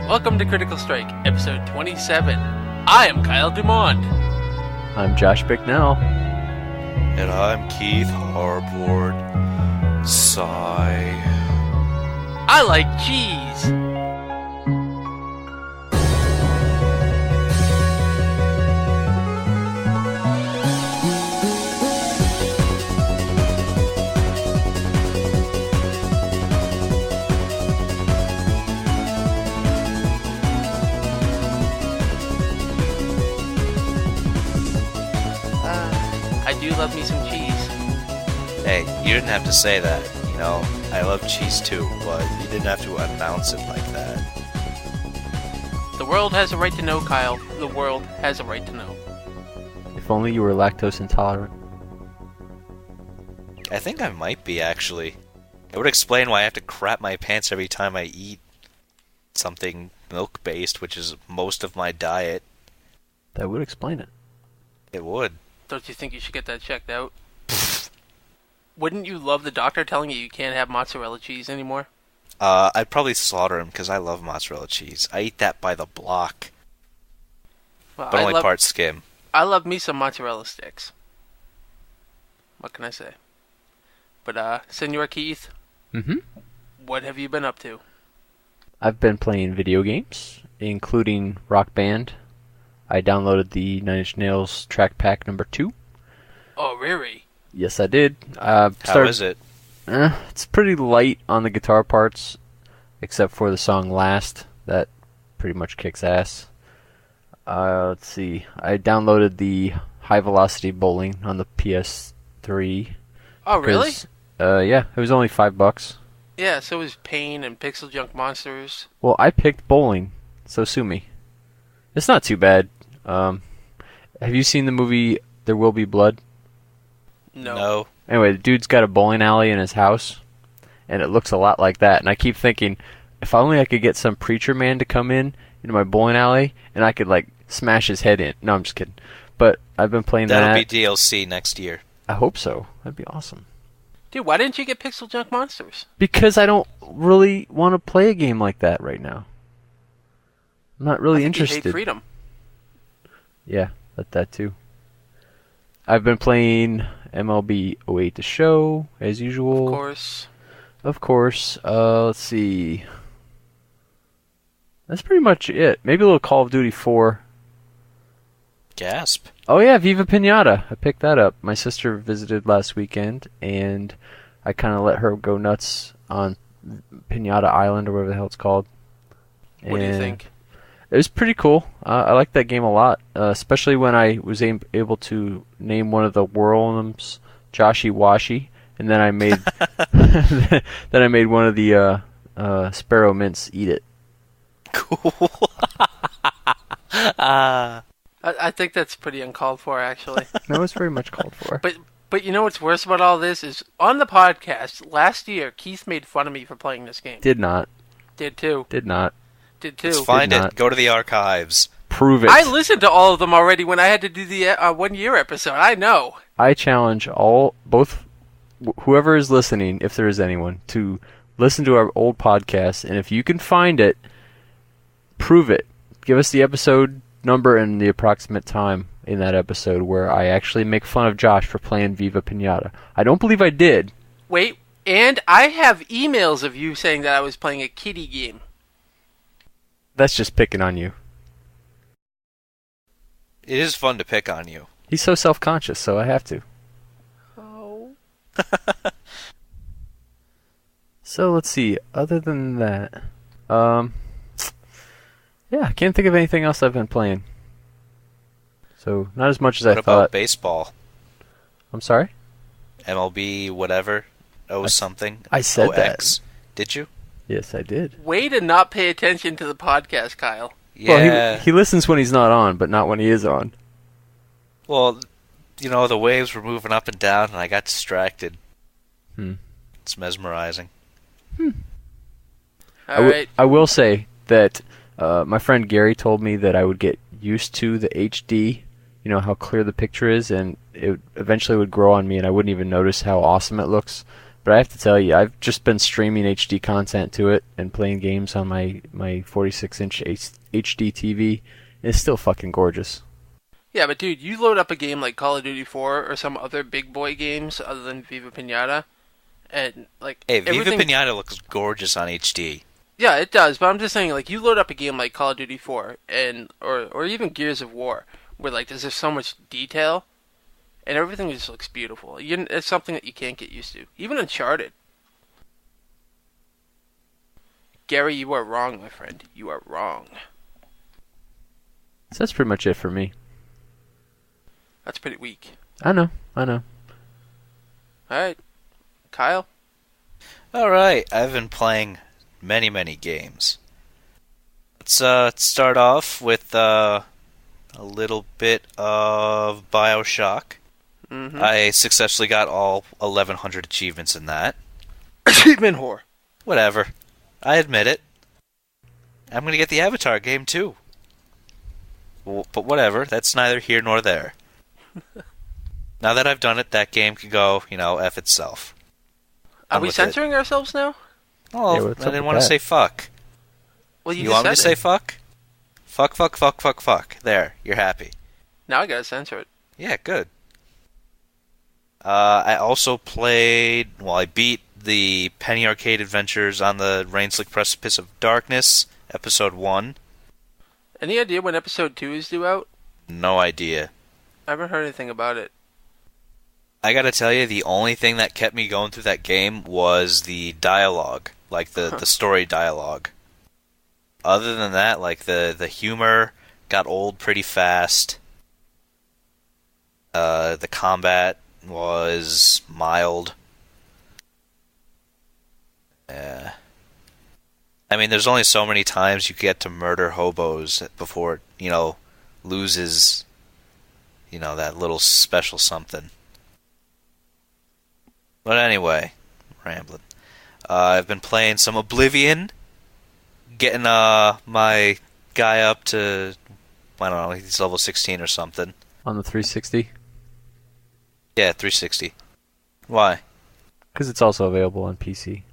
Welcome to Critical Strike, episode 27. I am Kyle Dumond. I'm Josh Bicknell. And I'm Keith Harbord. Sigh. I like cheese. I do love me some cheese. Hey, you didn't have to say that. You know, I love cheese too, but you didn't have to announce it like that. The world has a right to know, Kyle. The world has a right to know. If only you were lactose intolerant. I think I might be, actually. It would explain why I have to crap my pants every time I eat something milk-based, which is most of my diet. That would explain it. It would. Don't you think you should get that checked out? Wouldn't you love the doctor telling you can't have mozzarella cheese anymore? I'd probably slaughter him because I love mozzarella cheese. I eat that by the block. Well, But only part skim. I love me some mozzarella sticks. What can I say? But, Senor Keith, what have you been up to? I've been playing video games, including Rock Band. I downloaded the Nine Inch Nails track pack number 2. Oh, really? Yes, I did. How is it? It's pretty light on the guitar parts, except for the song Last. That pretty much kicks ass. Let's see. I downloaded the High Velocity Bowling on the PS3. Oh, really? Yeah, it was only $5. Yeah, so was Pain and Pixel Junk Monsters. Well, I picked bowling, so sue me. It's not too bad. Have you seen the movie There Will Be Blood? No. Anyway, the dude's got a bowling alley in his house, and it looks a lot like that. And I keep thinking, if only I could get some preacher man to come into my bowling alley, and I could, like, smash his head in. No, I'm just kidding. But I've been playing That'll that. be DLC next year. I hope so. That'd be awesome. Dude, why didn't you get Pixel Junk Monsters? Because I don't really want to play a game like that right now. I'm not really interested. You hate freedom. Yeah, that too. I've been playing MLB 08 The Show, as usual. Of course. Let's see. That's pretty much it. Maybe a little Call of Duty 4. Gasp. Oh yeah, Viva Pinata. I picked that up. My sister visited last weekend, and I kind of let her go nuts on Pinata Island, or whatever the hell it's called. What do you think? It was pretty cool. I liked that game a lot, especially when I was able to name one of the worms Joshy Washy, and then I made one of the Sparrow Mints eat it. Cool. I think that's pretty uncalled for, actually. No, it's very much called for. But you know what's worse about all this is, on the podcast, last year, Keith made fun of me for playing this game. Did not. Did too. Did not. Did too. Let's find it. Go to the archives. Prove it. I listened to all of them already when I had to do the 1 year episode. I know. I challenge whoever is listening, if there is anyone, to listen to our old podcast, and if you can find it, prove it. Give us the episode number and the approximate time in that episode where I actually make fun of Josh for playing Viva Pinata. I don't believe I did. Wait, and I have emails of you saying that I was playing a kiddie game. That's just picking on you. It is fun to pick on you. He's so self-conscious, so I have to. Oh. So let's see. Other than that, yeah, I can't think of anything else I've been playing. So not as much as I thought. What about baseball? I'm sorry? MLB whatever. Something. I said OX. Did you? Yes, I did. Way to not pay attention to the podcast, Kyle. Yeah. Well, he listens when he's not on, but not when he is on. Well, you know, the waves were moving up and down, and I got distracted. It's mesmerizing. All right. I will say that my friend Gary told me that I would get used to the HD, you know, how clear the picture is, and it eventually would grow on me, and I wouldn't even notice how awesome it looks. But I have to tell you, I've just been streaming HD content to it and playing games on my 46-inch HD TV. It's still fucking gorgeous. Yeah, but dude, you load up a game like Call of Duty 4 or some other big boy games other than Viva Pinata, and like Hey, Viva Pinata looks gorgeous on HD. Yeah, it does, but I'm just saying, like, you load up a game like Call of Duty 4 and or even Gears of War, where like there's just so much detail, and everything just looks beautiful. It's something that you can't get used to. Even Uncharted. Gary, you are wrong, my friend. You are wrong. So that's pretty much it for me. That's pretty weak. I know. Alright. Kyle? Alright, I've been playing many games. Let's start off with a little bit of BioShock. Mm-hmm. I successfully got all 1,100 achievements in that. Achievement whore. Whatever. I admit it. I'm gonna get the Avatar game too. But whatever, that's neither here nor there. Now that I've done it, that game can go, F itself. Are we censoring ourselves now? Oh, yeah, I didn't want to say fuck. Well, you want me to say fuck? Fuck. There, you're happy. Now I gotta censor it. Yeah, good. I also played, I beat the Penny Arcade Adventures on the Rainslick Precipice of Darkness, Episode 1. Any idea when Episode 2 is due out? No idea. I haven't heard anything about it. I gotta tell you, the only thing that kept me going through that game was the dialogue, like the story dialogue. Other than that, like the humor got old pretty fast. The combat was mild. I mean, there's only so many times you get to murder hobos before it, loses, that little special something. But anyway, rambling. I've been playing some Oblivion, getting my guy up to, I don't know, he's level 16 or something. On the 360? Yeah, 360. Why? Because it's also available on PC.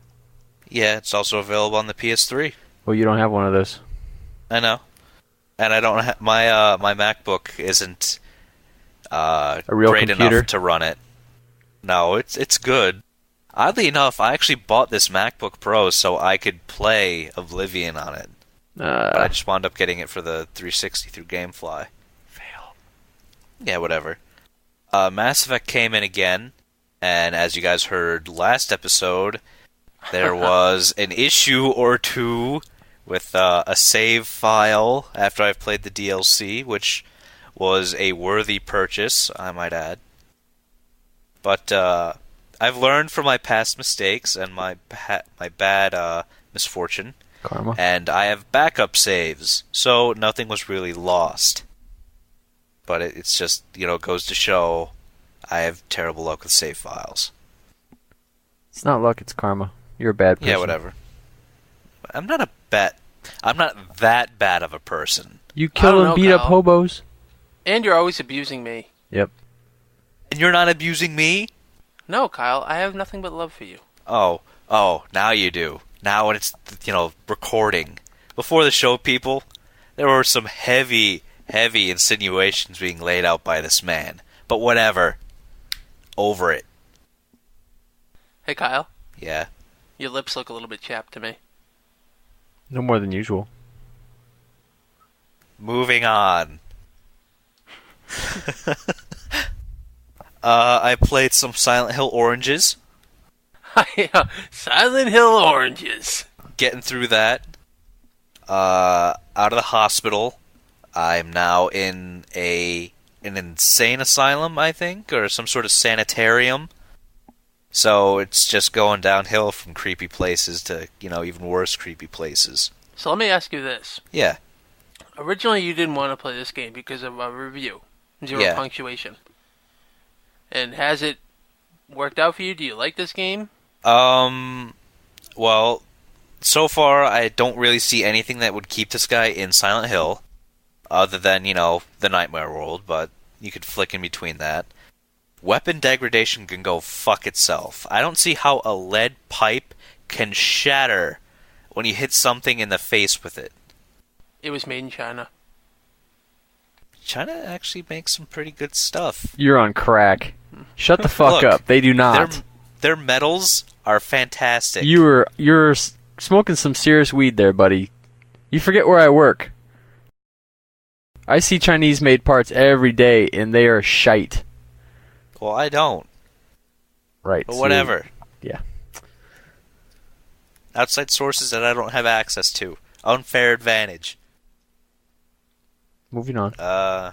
Yeah, it's also available on the PS3. Well, you don't have one of those. I know. And I don't have, my MacBook isn't a real great computer? enough to run it. No, it's good. Oddly enough, I actually bought this MacBook Pro so I could play Oblivion on it. But I just wound up getting it for the 360 through GameFly. Fail. Yeah, whatever. Mass Effect came in again, and as you guys heard last episode, there was an issue or two with a save file after I've played the DLC, which was a worthy purchase, I might add. But I've learned from my past mistakes and my bad misfortune. Karma. And I have backup saves, so nothing was really lost. But it's just, goes to show I have terrible luck with save files. It's not luck, it's karma. You're a bad person. Yeah, whatever. I'm not that bad of a person. You kill and beat up hobos. And you're always abusing me. Yep. And you're not abusing me? No, Kyle, I have nothing but love for you. Oh, now you do. Now when it's, recording. Before the show, people, there were some heavy insinuations being laid out by this man. But whatever. Over it. Hey, Kyle. Yeah? Your lips look a little bit chapped to me. No more than usual. Moving on. I played some Silent Hill Oranges. Silent Hill Oranges. Getting through that. Out of the hospital. I'm now in an insane asylum, I think, or some sort of sanitarium. So it's just going downhill from creepy places to, even worse creepy places. So let me ask you this. Yeah. Originally you didn't want to play this game because of a review. Zero punctuation. And has it worked out for you? Do you like this game? Well, so far I don't really see anything that would keep this guy in Silent Hill, other than, the Nightmare World, but you could flick in between that. weapon degradation can go fuck itself. I don't see how a lead pipe can shatter when you hit something in the face with it. It was made in China. China actually makes some pretty good stuff. You're on crack. Shut the fuck Look, up. They do not. Their metals are fantastic. You're smoking some serious weed there, buddy. You forget where I work. I see Chinese-made parts every day, and they are shite. Well, I don't. Right. But whatever. Yeah. Outside sources that I don't have access to. Unfair advantage. Moving on. I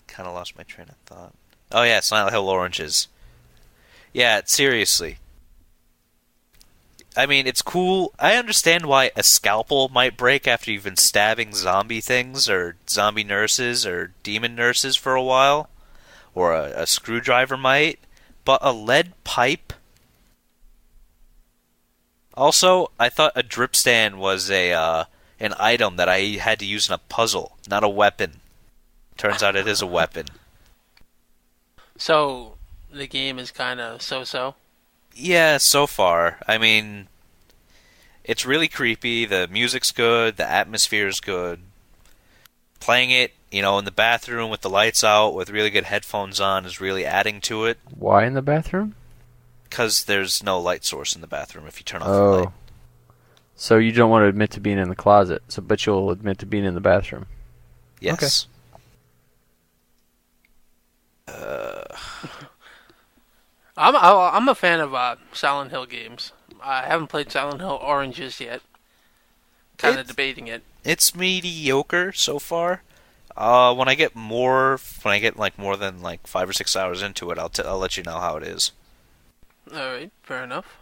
kind of lost my train of thought. Oh yeah, Silent Hill oranges. Yeah, seriously. I mean, it's cool. I understand why a scalpel might break after you've been stabbing zombie things, or zombie nurses, or demon nurses for a while. Or a screwdriver might. But a lead pipe? Also, I thought a drip stand was an item that I had to use in a puzzle, not a weapon. Turns out it is a weapon. So, the game is kind of so-so? Yeah, so far. I mean, it's really creepy. The music's good. The atmosphere's good. Playing it, in the bathroom with the lights out with really good headphones on is really adding to it. Why in the bathroom? Because there's no light source in the bathroom if you turn off the light. So you don't want to admit to being in the closet, but you'll admit to being in the bathroom. Yes. I'm a fan of Silent Hill games. I haven't played Silent Hill Oranges yet. Kind of debating it. It's mediocre so far. When I get more than 5 or 6 hours into it, I'll let you know how it is. All right, fair enough.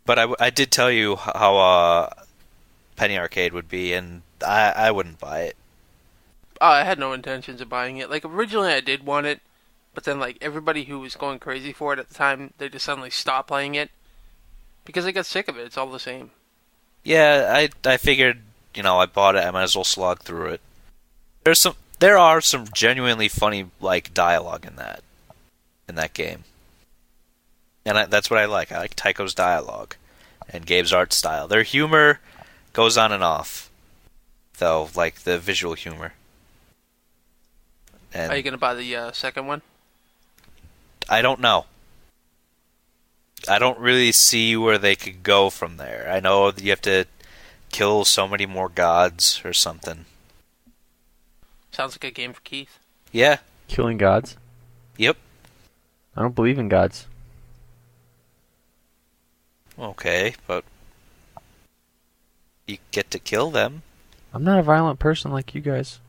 But I did tell you how Penny Arcade would be, and I wouldn't buy it. I had no intentions of buying it. Originally I did want it, but then everybody who was going crazy for it at the time, they just suddenly stopped playing it because I got sick of it. It's all the same. Yeah, I figured, I bought it, I might as well slog through it. There are some genuinely funny dialogue in that game. And that's what I like. I like Tycho's dialogue and Gabe's art style. Their humor goes on and off, though, the visual humor. And are you going to buy the second one? I don't know. I don't really see where they could go from there. I know that you have to kill so many more gods or something. Sounds like a game for Keith. Yeah. Killing gods? Yep. I don't believe in gods. Okay, but you get to kill them. I'm not a violent person like you guys.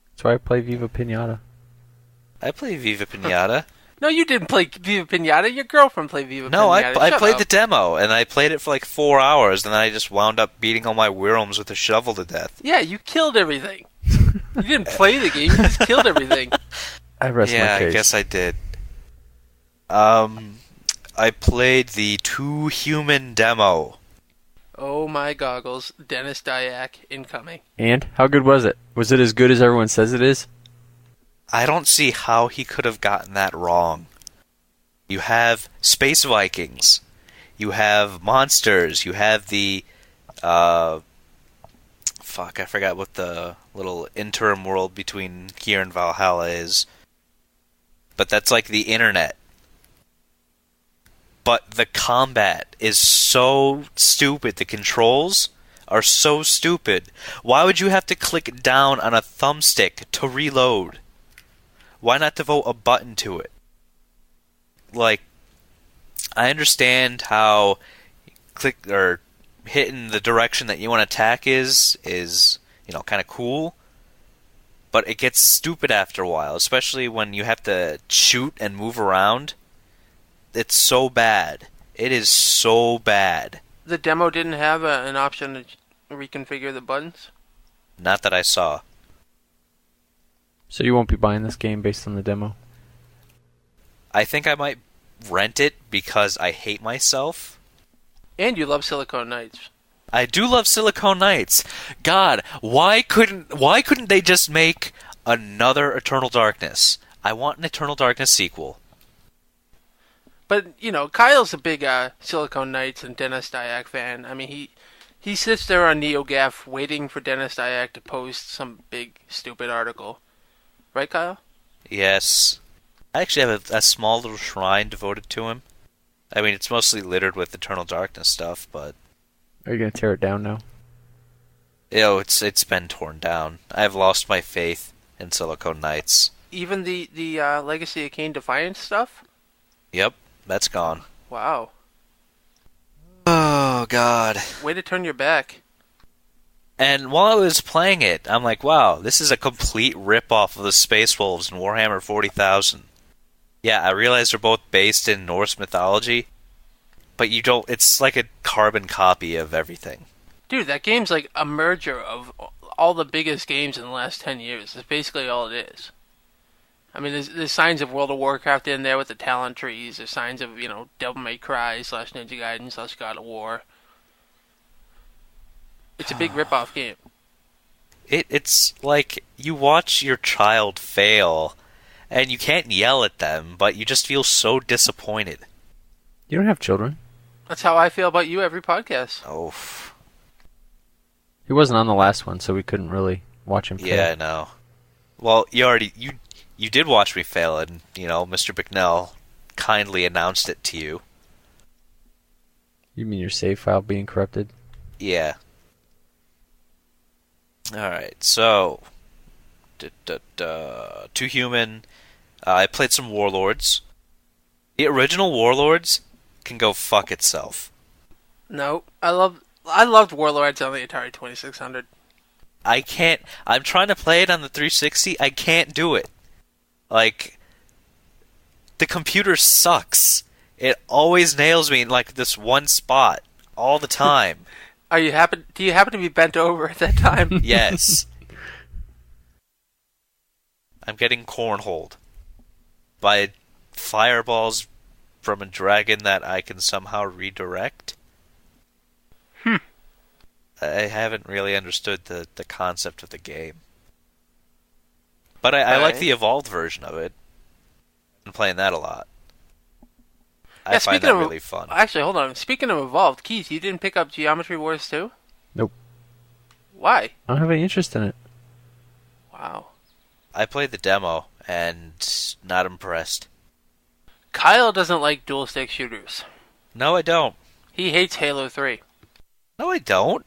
That's why I play Viva Pinata. I play Viva Pinata. No, you didn't play Viva Pinata. Your girlfriend played Viva Pinata. No, I played up. the demo, and I played it for 4 hours, and then I just wound up beating all my worms with a shovel to death. Yeah, you killed everything. You didn't play the game, you just killed everything. I rest my case. I guess I did. I played the 2 Human demo. Oh my goggles, Dennis Dyack incoming. And? How good was it? Was it as good as everyone says it is? I don't see how he could have gotten that wrong. You have space Vikings. You have monsters. You have the... I forgot what the little interim world between here and Valhalla is. But that's the internet. But the combat is so stupid. The controls are so stupid. Why would you have to click down on a thumbstick to reload? Why not devote a button to it? I understand how click or hitting the direction that you want to attack is kind of cool, but it gets stupid after a while, especially when you have to shoot and move around. It's so bad. It is so bad. The demo didn't have an option to reconfigure the buttons? Not that I saw. So you won't be buying this game based on the demo? I think I might rent it because I hate myself. And you love Silicon Knights. I do love Silicon Knights. God, why couldn't they just make another Eternal Darkness. I want an Eternal Darkness sequel. But, Kyle's a big Silicon Knights and Dennis Dyack fan. I mean, he sits there on NeoGAF waiting for Dennis Dyack to post some big, stupid article. Right, Kyle? Yes. I actually have a small little shrine devoted to him. I mean, it's mostly littered with Eternal Darkness stuff, but... Are you going to tear it down now? It's been torn down. I've lost my faith in Silicon Knights. Even the Legacy of Kain Defiance stuff? Yep, that's gone. Wow. Oh, God. Way to turn your back. And while I was playing it, I'm like, wow, this is a complete rip-off of the Space Wolves in Warhammer 40,000. Yeah, I realize they're both based in Norse mythology, but it's like a carbon copy of everything. Dude, that game's like a merger of all the biggest games in the last 10 years. That's basically all it is. I mean, there's signs of World of Warcraft in there with the talent trees. There's signs of, Devil May Cry / Ninja Gaiden / God of War. It's a big rip-off game. It's like you watch your child fail, and you can't yell at them, but you just feel so disappointed. You don't have children. That's how I feel about you every podcast. Oh. He wasn't on the last one, so we couldn't really watch him fail. Yeah, I know. Well, you did watch me fail, and, Mr. Bicknell kindly announced it to you. You mean your save file being corrupted? Yeah. Alright, so... Two Human. I played some Warlords. The original Warlords can go fuck itself. No, I loved Warlords on the Atari 2600. I can't... I'm trying to play it on the 360. I can't do it. Like, the computer sucks. It always nails me in, this one spot. All the time. Do you happen to be bent over at that time? Yes. I'm getting cornholed by fireballs from a dragon that I can somehow redirect. I haven't really understood the concept of the game. But I like the evolved version of it. I've been playing that a lot. I find that really fun. Actually, hold on. Speaking of evolved, Keith, you didn't pick up Geometry Wars 2? Nope. Why? I don't have any interest in it. Wow. I played the demo, and not impressed. Kyle doesn't like dual-stick shooters. No, I don't. He hates Halo 3. No, I don't.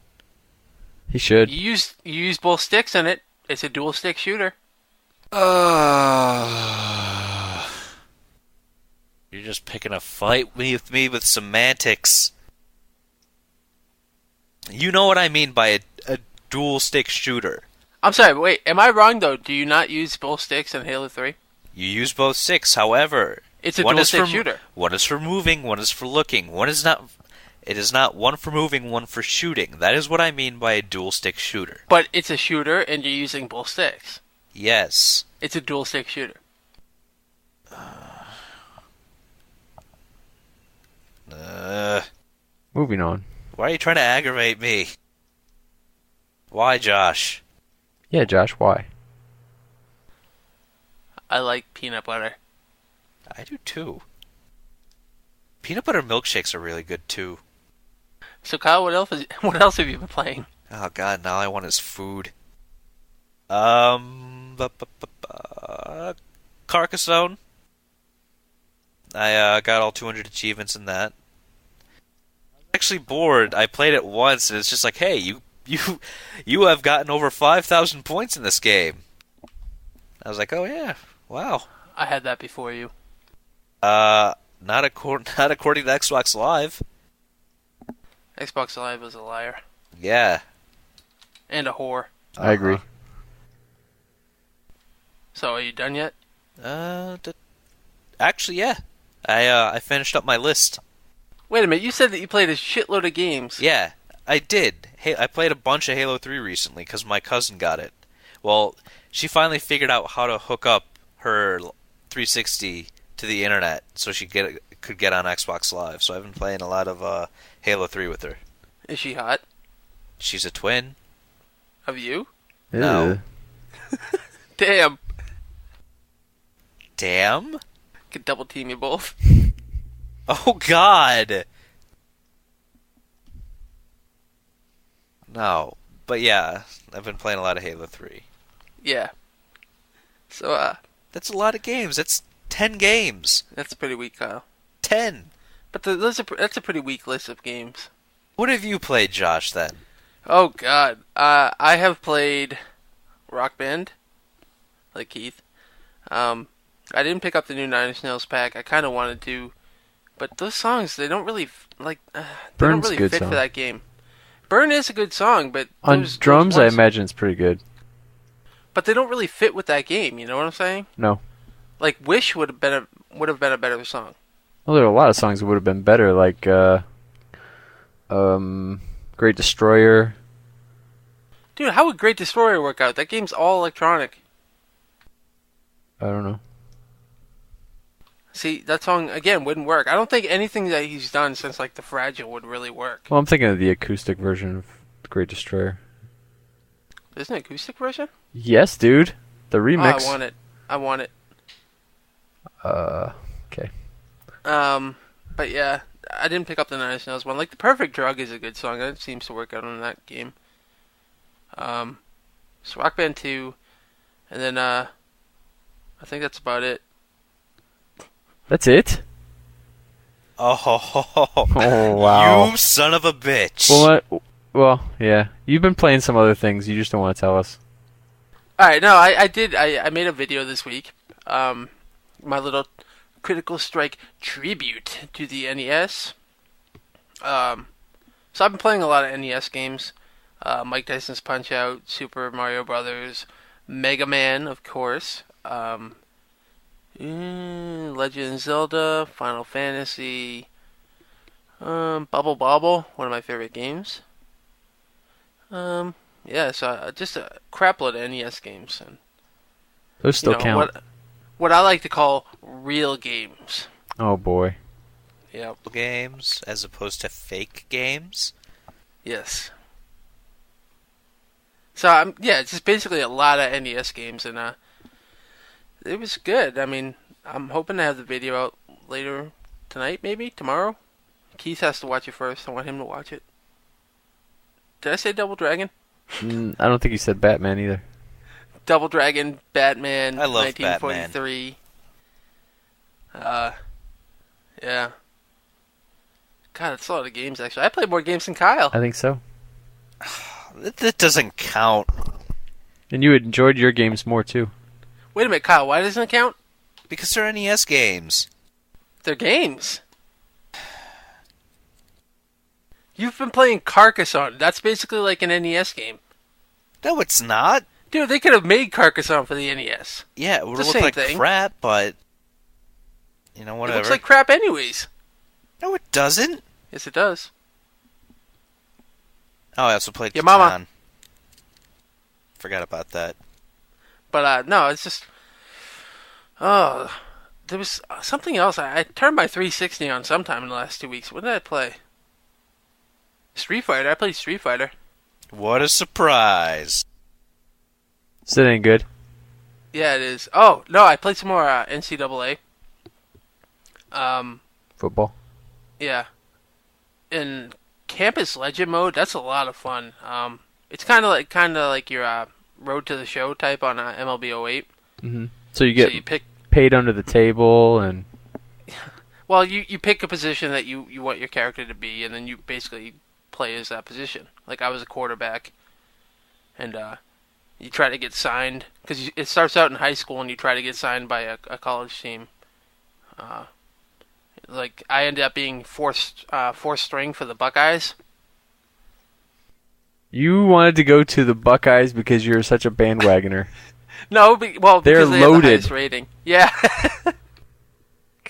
He should. You use both sticks in it. It's a dual-stick shooter. You're just picking a fight with me with semantics. You know what I mean by a dual-stick shooter. I'm sorry, but wait. Am I wrong, though? Do you not use both sticks in Halo 3? You use both sticks, however... It's a dual-stick shooter. One is for moving, one is for looking. One is not... It is not one for moving, one for shooting. That is what I mean by a dual-stick shooter. But it's a shooter, and you're using both sticks. Yes. It's a dual-stick shooter. Moving on. Why are you trying to aggravate me? Why, Josh? Yeah, Josh, why? I like peanut butter. I do too. Peanut butter milkshakes are really good too. So, Kyle, what else have you been playing? Oh god, now all I want is food. Carcassonne. I got all 200 achievements in that. I'm actually bored. I played it once, and it's just like, hey, you have gotten over 5,000 points in this game. I was like, oh yeah, wow. I had that before you. Not according to Xbox Live. Xbox Live was a liar. Yeah. And a whore. I agree. So, are you done yet? Actually, yeah. I finished up my list. Wait a minute, you said that you played a shitload of games. Yeah, I did. Hey, I played a bunch of Halo 3 recently because my cousin got it. Well, she finally figured out how to hook up her 360 to the internet so she could get on Xbox Live. So I've been playing a lot of Halo 3 with her. Is she hot? She's a twin. Of you? No. Damn. Damn? Could double team you both. Oh, God. No. But yeah, I've been playing a lot of Halo 3. Yeah. So, That's a lot of games. That's 10 games. that's pretty weak, Kyle. 10. But that's a pretty weak list of games. What have you played, Josh, then? Oh, God. I have played Rock Band, like Keith. I didn't pick up the new Nine Inch Nails pack. I kind of wanted to. But those songs, they don't really, they Burn's don't a really good fit song. for that game. Burn is a good song, but On those drums, I ones- imagine it's pretty good. But they don't really fit with that game, you know what I'm saying? No. Like, Wish would have been a better song. Well, there are a lot of songs that would have been better, like Great Destroyer. Dude, how would Great Destroyer work out? That game's all electronic. I don't know. See, that song, again, wouldn't work. I don't think anything that he's done since, like, The Fragile would really work. Well, I'm thinking of the acoustic version of Great Destroyer. There's an acoustic version? Yes, dude. The remix. Oh, I want it. Okay. But yeah, I didn't pick up the Nine Inch Nails one. Like, The Perfect Drug is a good song. That seems to work out on that game. So Rock Band 2, and then, I think that's about it. That's it? Oh, Oh, wow. You son of a bitch. Well, yeah. You've been playing some other things. You just don't want to tell us. Alright, no, I made a video this week. My little Critical Strike tribute to the NES. So I've been playing a lot of NES games. Mike Tyson's Punch-Out, Super Mario Brothers, Mega Man, of course. Legend of Zelda, Final Fantasy, Bubble Bobble, one of my favorite games. Yeah, so just a crapload of NES games, and Those still count. what I like to call real games. Oh, boy. Yep. Games as opposed to fake games? Yes. So it's just basically a lot of NES games, and it was good. I mean, I'm hoping to have the video out later tonight, maybe tomorrow. Keith has to watch it first. I want him to watch it. Did I say Double Dragon? I don't think you said Batman either. Double Dragon, Batman, I love 1943. Yeah. God, it's a lot of games, actually. I played more games than Kyle. I think so. That doesn't count. And you enjoyed your games more, too. Wait a minute, Kyle, why doesn't it count? Because they're NES games. They're games. You've been playing Carcassonne. That's basically like an NES game. No, it's not. Dude, they could have made Carcassonne for the NES. Yeah, it would The look same like thing. crap, but... It whatever. looks like crap anyways. No, it doesn't. Yes, it does. Oh, I also played Your mama. Catan. Forgot about that. But, no, it's just... Oh, there was something else. I turned my 360 on sometime in the last 2 weeks. What did I play? Street Fighter. I played Street Fighter. What a surprise. So that ain't good. Yeah, it is. Oh, no, I played some more NCAA. Football. Yeah. In Campus Legend mode, that's a lot of fun. It's kind of like your Road to the Show type on MLB 08. Mm-hmm. So you get So you pick... paid under the table and... Well, you pick a position that you want your character to be, and then you basically play as that position. Like, I was a quarterback, and you try to get signed, because it starts out in high school, and you try to get signed by a college team. Like, I ended up being fourth string for the Buckeyes. You wanted to go to the Buckeyes because you're such a bandwagoner. No, because They're they have the loaded. highest rating. Yeah.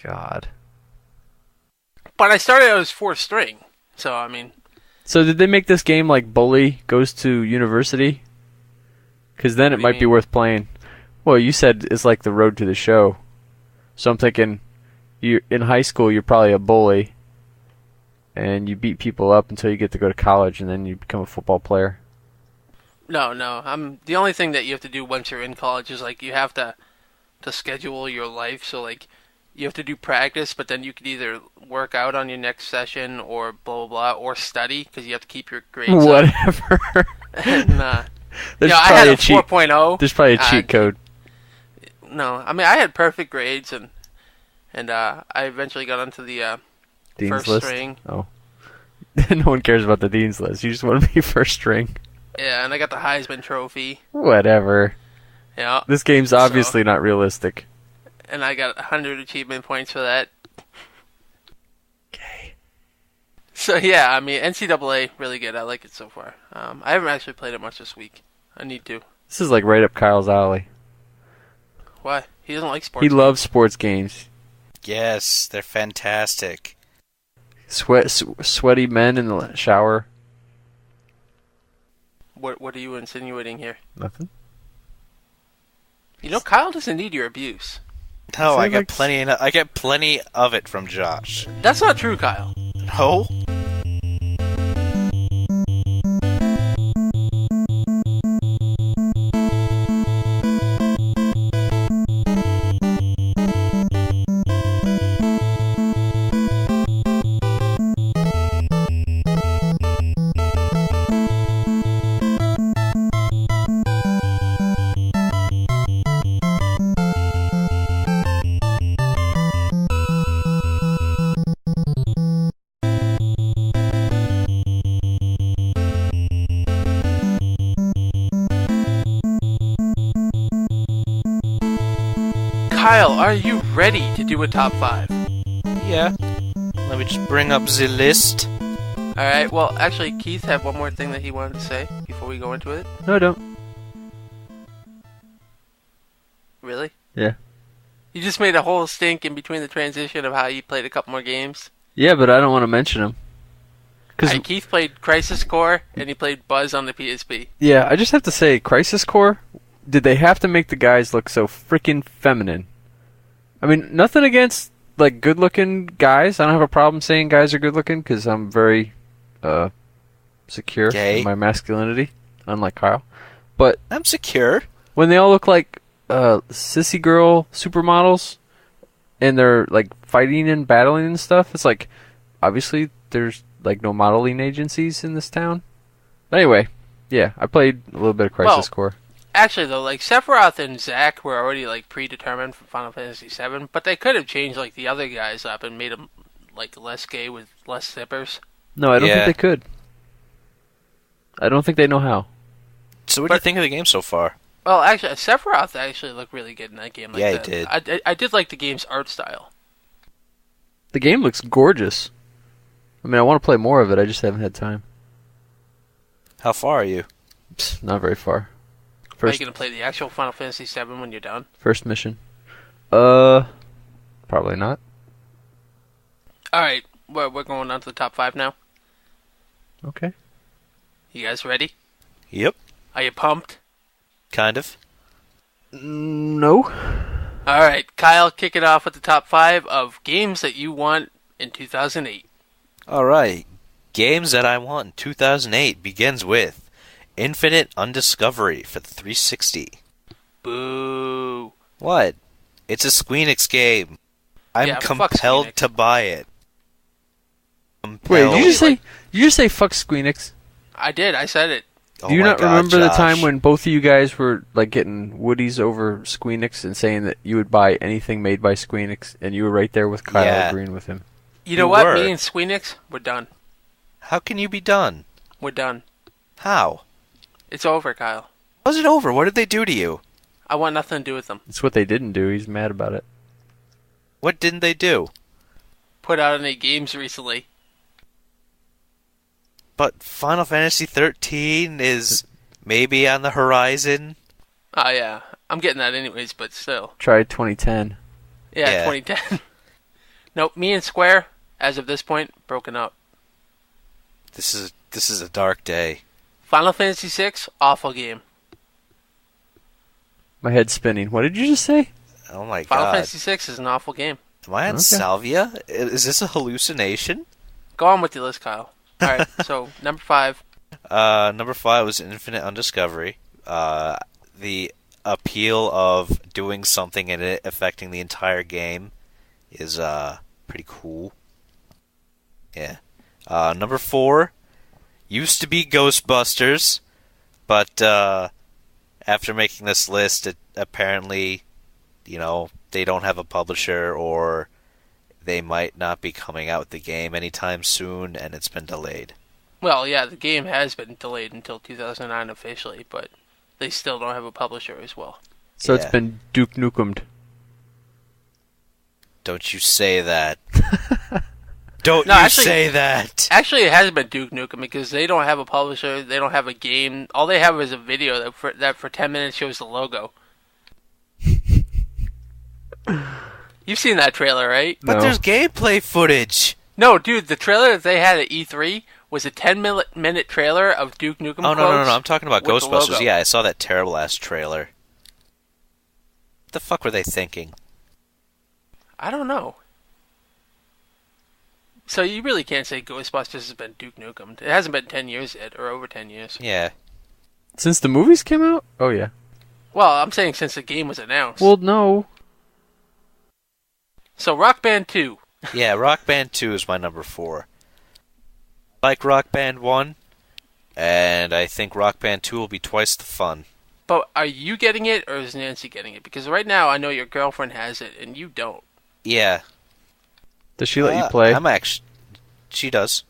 God. But I started out as fourth string, so, I mean... So did they make this game like Bully Goes to University? Because then What it do you might be mean? worth playing. Well, you said it's like the road to the show. So I'm thinking, you in high school you're probably a bully, and you beat people up until you get to go to college, and then you become a football player. No, no. The only thing that you have to do once you're in college is like you have to schedule your life. So like you have to do practice, but then you could either work out on your next session or blah blah blah, or study because you have to keep your grades up. Whatever. And There's I probably had a a cheat. 4.0. There's probably a cheat code. No, I mean I had perfect grades and I eventually got onto the Dean's first list. string. Oh, no one cares about the dean's list. You just want to be first string. Yeah, and I got the Heisman Trophy. Whatever. Yeah. This game's obviously not realistic. And I got 100 achievement points for that. Okay. So yeah, I mean NCAA really good. I like it so far. I haven't actually played it much this week. I need to. This is like right up Kyle's alley. Why? He doesn't like sports. He loves sports games. Yes, they're fantastic. Sweaty men in the shower. What are you insinuating here? Nothing. You know, Kyle doesn't need your abuse. No, I get like plenty. I get plenty of it from Josh. That's not true, Kyle. No. Kyle, are you ready to do a top 5? Yeah. Let me just bring up the list. Alright, well, actually, Keith had one more thing that he wanted to say before we go into it. No, I don't. Really? Yeah. You just made a whole stink in between the transition of how you played a couple more games. Yeah, but I don't want to mention them. Alright, Keith played Crisis Core, and he played Buzz on the PSP. Yeah, I just have to say, Crisis Core, did they have to make the guys look so freaking feminine? I mean, nothing against, like, good-looking guys. I don't have a problem saying guys are good-looking, because I'm very, secure in my masculinity, unlike Kyle. But I'm secure. when they all look like, sissy girl supermodels, and they're, like, fighting and battling and stuff, it's like, obviously, there's, like, no modeling agencies in this town. But anyway, yeah, I played a little bit of Crisis Core. Actually, though, like, Sephiroth and Zack were already, like, predetermined for Final Fantasy VII, but they could have changed, like, the other guys up and made them, like, less gay with less zippers. No, I don't think they could. I don't think they know how. So what do you think of the game so far? Well, actually, Sephiroth actually looked really good in that game. Like Yeah, that. he did. I did like the game's art style. The game looks gorgeous. I mean, I want to play more of it, I just haven't had time. How far are you? Psst, not very far. Are you going to play the actual Final Fantasy VII when you're done? First mission. Probably not. Alright, we're going on to the top 5 now. Okay. You guys ready? Yep. Are you pumped? Kind of. No. Alright, Kyle, kick it off with the top 5 of games that you want in 2008. Alright. Games that I want in 2008 begins with Infinite Undiscovery for the 360. Boo. What? It's a Squeenix game. I'm compelled to buy it. Wait, did you just say fuck Squeenix? I did, I said it. Do you not remember the time when both of you guys were like getting woodies over Squeenix and saying that you would buy anything made by Squeenix, and you were right there with Kyle agreeing with him? You know what? Me and Squeenix, we're done. How can you be done? We're done. How? It's over, Kyle. How's it over? What did they do to you? I want nothing to do with them. It's what they didn't do. He's mad about it. What didn't they do? Put out any games recently. But Final Fantasy 13 is maybe on the horizon. Oh, yeah. I'm getting that anyways, but still. Try 2010. Yeah, 2010. Nope, me and Square, as of this point, broken up. This is a dark day. Final Fantasy VI, awful game. My head's spinning. What did you just say? Oh my god. Final Fantasy VI is an awful game. Am I on salvia? Is this a hallucination? Go on with your list, Kyle. Alright, so, number 5. Number 5 was Infinite Undiscovery. The appeal of doing something and it affecting the entire game is pretty cool. Yeah. Number 4 used to be Ghostbusters, but after making this list, it apparently, they don't have a publisher, or they might not be coming out with the game anytime soon, and it's been delayed. Well, yeah, the game has been delayed until 2009 officially, but they still don't have a publisher as well. So Yeah. it's been Duke Nukemed. Don't you say that. Don't No, you actually- say that. Actually, it hasn't been Duke Nukem because they don't have a publisher. They don't have a game. All they have is a video that for 10 minutes shows the logo. You've seen that trailer, right? But No. there's gameplay footage. No, dude, the trailer that they had at E3 was a 10-minute trailer of Duke Nukem Oh, quotes. no. I'm talking about with the Ghostbusters. logo. Yeah, I saw that terrible-ass trailer. What the fuck were they thinking? I don't know. So you really can't say Ghostbusters has been Duke Nukem. It hasn't been 10 years yet, or over 10 years. Yeah. Since the movies came out? Oh, yeah. Well, I'm saying since the game was announced. Well, no. So Rock Band 2. Yeah, Rock Band 2 is my number 4. I like Rock Band 1, and I think Rock Band 2 will be twice the fun. But are you getting it, or is Nancy getting it? Because right now I know your girlfriend has it, and you don't. Yeah. Does she let you play? She does.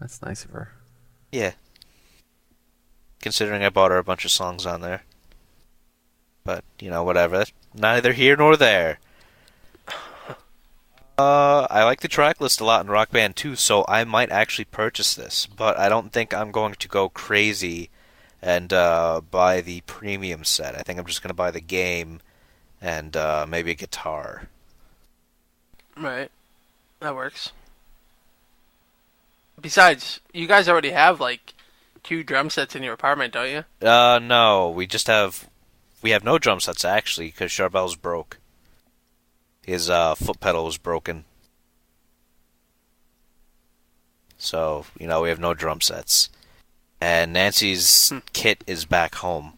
That's nice of her. Yeah. Considering I bought her a bunch of songs on there. But, whatever. Neither here nor there. I like the track list a lot in Rock Band 2, so I might actually purchase this. But I don't think I'm going to go crazy and buy the premium set. I think I'm just going to buy the game and maybe a guitar. Right. That works. Besides, you guys already have, 2 drum sets in your apartment, don't you? No, we have no drum sets actually, because Charbel's broke. His foot pedal was broken. So, we have no drum sets. And Nancy's kit is back home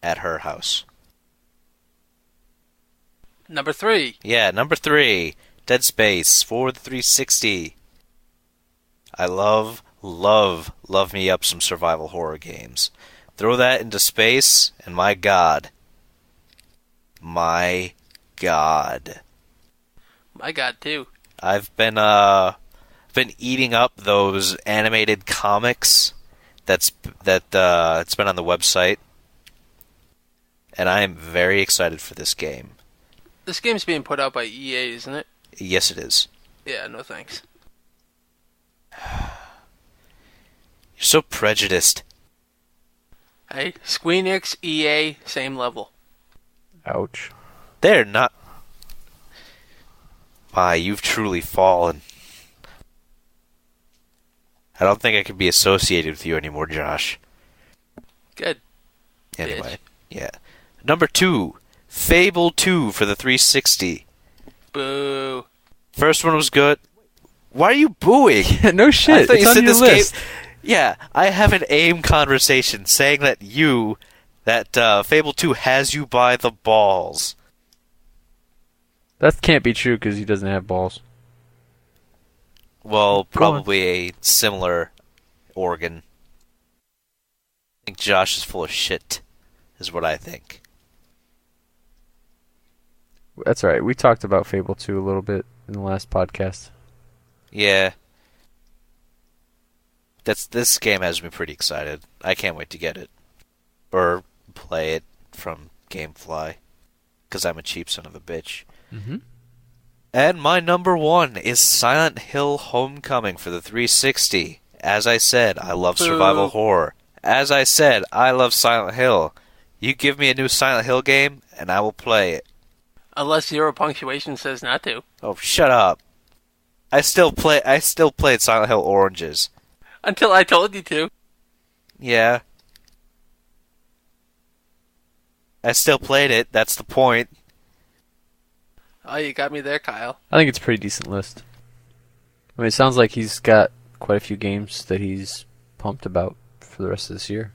at her house. Number 3. Yeah, number 3, Dead Space for the 360. I love me up some survival horror games. Throw that into space, and my God. My God, too. I've been eating up those animated comics it's been on the website, and I am very excited for this game. This game's being put out by EA, isn't it? Yes, it is. Yeah, no thanks. You're so prejudiced. Hey, Squeenix, EA, same level. Ouch. They're not. My, you've truly fallen. I don't think I can be associated with you anymore, Josh. Good. Anyway, yeah. Number 2, Fable 2 for the 360. Boo. First one was good. Why are you booing? No shit. I thought It's you on said your this list. game. Yeah, I have an AIM conversation saying that Fable 2 has you by the balls. That can't be true because he doesn't have balls. Well, Go on. probably a similar organ. I think Josh is full of shit, is what I think. That's all right. We talked about Fable 2 a little bit in the last podcast. Yeah. This game has me pretty excited. I can't wait to get it. Or play it from GameFly. Because I'm a cheap son of a bitch. Mm-hmm. And my number 1 is Silent Hill Homecoming for the 360. As I said, I love survival horror. As I said, I love Silent Hill. You give me a new Silent Hill game, and I will play it. Unless Zero Punctuation says not to. Oh, shut up. I still played Silent Hill Oranges. Until I told you to. Yeah. I still played it, that's the point. Oh, you got me there, Kyle. I think it's a pretty decent list. I mean, it sounds like he's got quite a few games that he's pumped about for the rest of this year.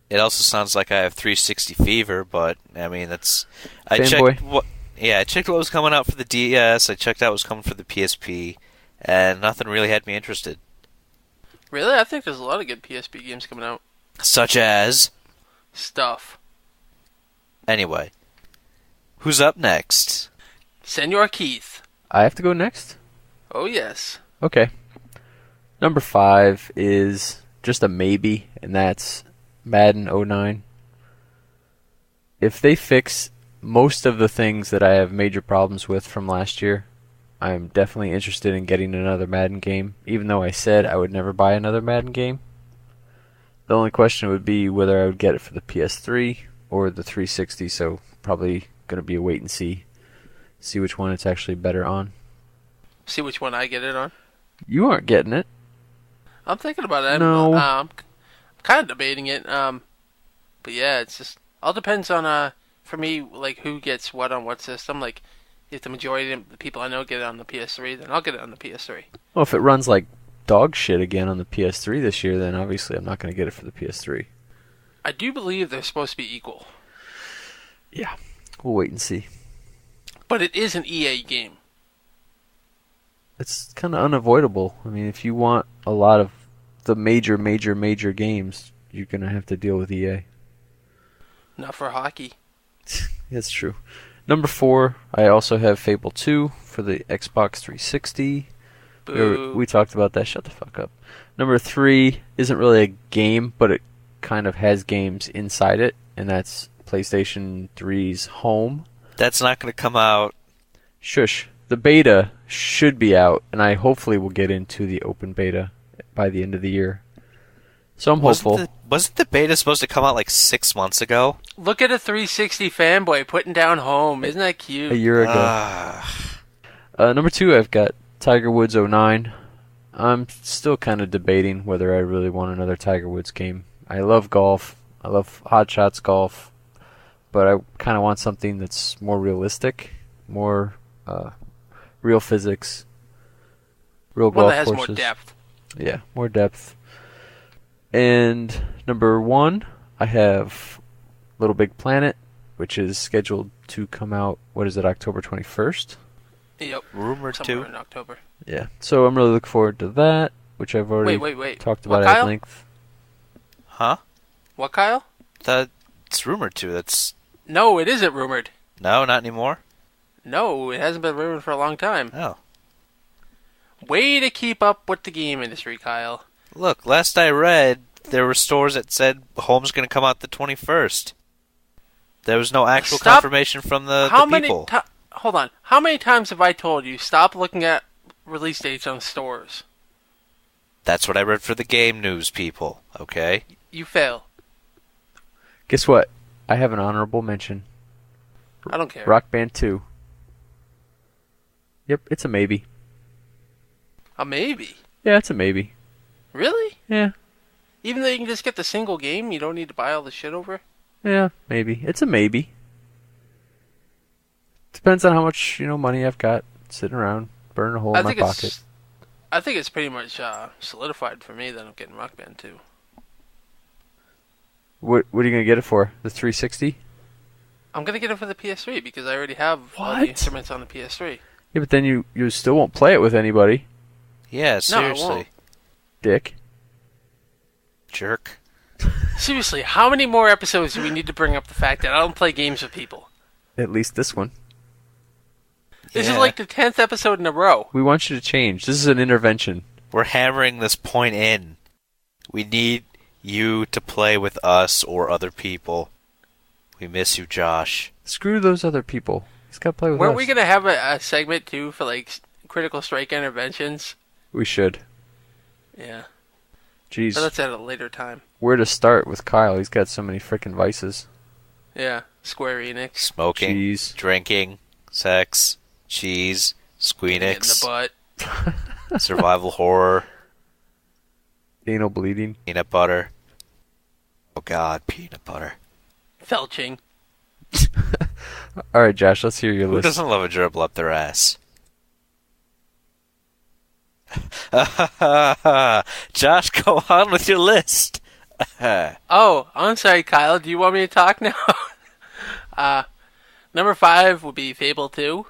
It also sounds like I have 360 fever, but I mean that's. I Fanboy. checked what. Yeah, I checked what was coming out for the DS. I checked out what was coming for the PSP, and nothing really had me interested. Really? I think there's a lot of good PSP games coming out. Such as. Stuff. Anyway, who's up next? Senor Keith. I have to go next? Oh, yes. Okay. Number 5 is just a maybe, and that's Madden 09. If they fix most of the things that I have major problems with from last year, I'm definitely interested in getting another Madden game, even though I said I would never buy another Madden game. The only question would be whether I would get it for the PS3 or the 360, so probably going to be a wait and see. See which one it's actually better on. See which one I get it on? You aren't getting it. I'm thinking about it. No. I'm kind of debating it. But yeah, it's just all depends on for me, like who gets what on what system. Like if the majority of the people I know get it on the PS3, then I'll get it on the PS3. Well, if it runs like dog shit again on the PS3 this year, then obviously I'm not going to get it for the PS3. I do believe they're supposed to be equal. Yeah, we'll wait and see. But it is an EA game. It's kind of unavoidable. I mean, if you want a lot of the major games, you're going to have to deal with EA. Not for hockey. That's true. Number 4, I also have Fable 2 for the Xbox 360. Boo. We talked about that. Shut the fuck up. Number 3 isn't really a game, but it kind of has games inside it, and that's PlayStation 3's Home. That's not going to come out. Shush. The beta should be out, and I hopefully will get into the open beta by the end of the year. So I'm hopeful. Wasn't the beta supposed to come out like 6 months ago? Look at a 360 fanboy putting down Home. Isn't that cute? A year ago. Number 2, I've got Tiger Woods 09. I'm still kind of debating whether I really want another Tiger Woods game. I love golf. I love Hot Shots golf. But I kind of want something that's more realistic, more real physics, real One golf that has courses. more depth. Yeah, more depth. And number 1, I have Little Big Planet, which is scheduled to come out, October 21st? Yep. Rumored Somewhere to. in October. Yeah, so I'm really looking forward to that, which I've already Wait. talked What, about at Kyle? length. Huh? What, Kyle? It's rumored to. That's No, it isn't rumored. no, not anymore. No, it hasn't been rumored for a long time. Oh, Way to keep up with the game industry, Kyle. look. Last I read, there were stores that said Home's going to come out the 21st. There was no actual Stop. confirmation from the people. Hold on. How many times have I told you stop looking at release dates on stores? That's what I read for the game news people. Okay. You fail. Guess what? I have an honorable mention. I don't care. Rock Band 2. Yep, it's a maybe. A maybe. Yeah, it's a maybe. Really? Yeah, Even though you can just get the single game, you don't need to buy all the shit over? yeah, maybe. It's a maybe. Depends on how much, money I've got sitting around, burning a hole in my pocket. I think it's pretty much solidified for me that I'm getting Rock Band 2. What are you going to get it for? The 360? I'm going to get it for the PS3 because I already have all the What? instruments on the PS3. Yeah, but then you still won't play it with anybody, Yeah, No, I seriously. won't. dick. Jerk. Seriously, how many more episodes do we need to bring up the fact that I don't play games with people? At least this one. This is Yeah. like the 10th episode in a row. We want you to change. This is an intervention. We're hammering this point in. We need you to play with us or other people. We miss you, Josh. Screw those other people. He's got to play with Weren't us. we going to have a segment too for like critical strike interventions? We should. Yeah. Jeez. But that's at a later time. Where to start with Kyle? He's got so many frickin' vices. Yeah. Square Enix. Smoking, Cheese. drinking, sex, cheese, Getting it in the Squeenix, butt. survival horror, Anal bleeding. peanut butter. Oh God, peanut butter. Felching. Alright, Josh, let's hear your Who list. doesn't love a gerbil up their ass? Josh, go on with your list. Oh, I'm sorry, Kyle. Do you want me to talk now? Number 5 would be Fable 2.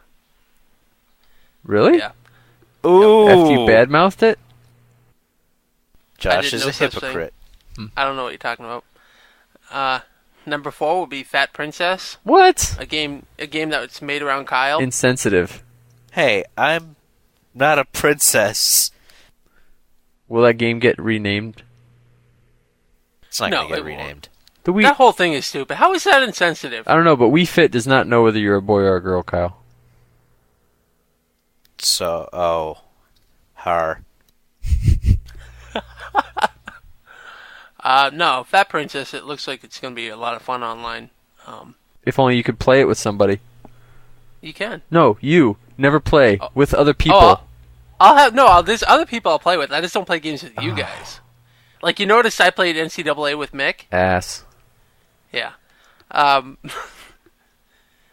Really? Yeah. Ooh. After you badmouthed it? Josh did is no a such hypocrite. I don't know what you're talking about. Number 4 would be Fat Princess, What? a game that's made around Kyle. Insensitive. Hey, I'm not a princess. Will that game get renamed? It's not No, going to it get won't. renamed. The Wii. That whole thing is stupid. How is that insensitive? I don't know, but Wii Fit does not know whether you're a boy or a girl, Kyle. So, her. No, Fat Princess, it looks like it's going to be a lot of fun online. If only you could play it with somebody. You can. No, you never play with other people. There's other people I'll play with. I just don't play games with you guys. Like, you noticed I played NCAA with Mick? Ass. Yeah.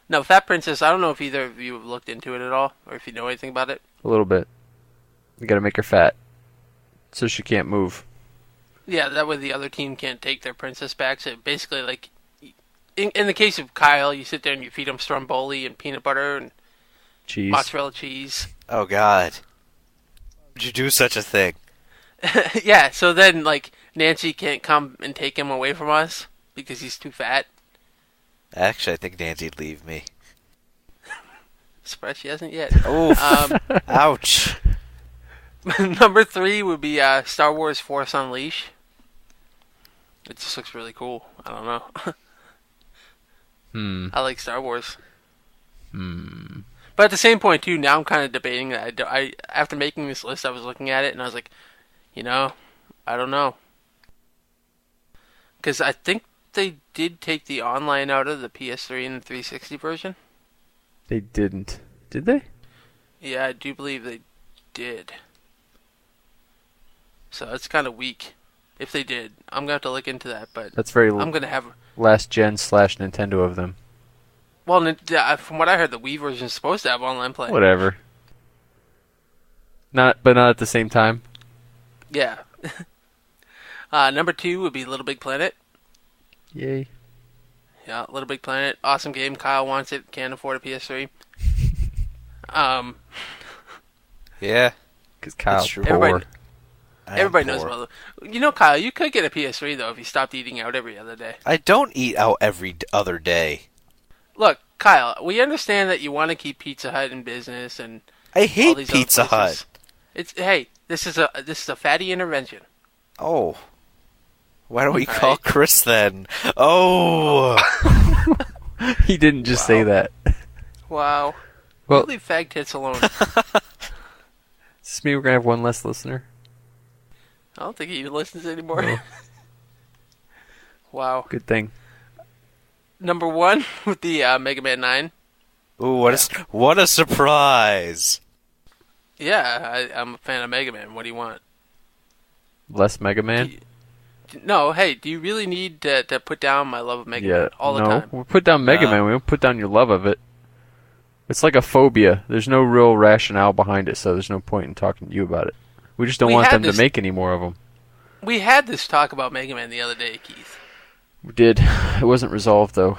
No, Fat Princess, I don't know if either of you have looked into it at all, or if you know anything about it. A little bit. You gotta make her fat. So she can't move. Yeah, that way the other team can't take their princess back. So basically, like, in the case of Kyle, you sit there and you feed him stromboli and peanut butter and Cheese. mozzarella cheese. Oh, God. Would you do such a thing? Yeah, so then, like, Nancy can't come and take him away from us because he's too fat. Actually, I think Nancy'd leave me. Surprised she hasn't yet. Oof. Ouch. Number 3 would be Star Wars Force Unleashed. It just looks really cool. I don't know. I like Star Wars. But at the same point, too, now I'm kind of debating that. I after making this list, I was looking at it and I was like, I don't know. Because I think they did take the online out of the PS3 and the 360 version. They didn't. Did they? Yeah, I do believe they did. So it's kind of weak. If they did, I'm gonna have to look into that. But That's very I'm gonna have. last gen / Nintendo of them. Well, from what I heard, the Wii version is supposed to have online play. Whatever. But not at the same time. Yeah. Number 2 would be Little Big Planet. Yay. Yeah, Little Big Planet, awesome game. Kyle wants it, can't afford a PS3. Yeah. Because Kyle's true. poor. Everybody knows about it. Kyle, you could get a PS3 though if you stopped eating out every other day. I don't eat out every other day. Look, Kyle, we understand that you want to keep Pizza Hut in business and I all hate these Pizza other Hut. places. This is a fatty intervention. Oh. Why don't we All call right. Chris then? Oh. He didn't just say that. Wow. Well- You leave fag tits alone. Does this mean we're going to have one less listener? I don't think he even listens anymore. No. Wow. Good thing. Number 1 with the Mega Man 9. Ooh, what a surprise. Yeah, I'm a fan of Mega Man. What do you want? Less Mega Man? No, hey, do you really need to put down my love of Mega Man all the time? We put down Mega No. Man. We don't put down your love of it. It's like a phobia. There's no real rationale behind it, so there's no point in talking to you about it. We just don't We want had them this- to make any more of them. We had this talk about Mega Man the other day, Keith. We did. It wasn't resolved, though.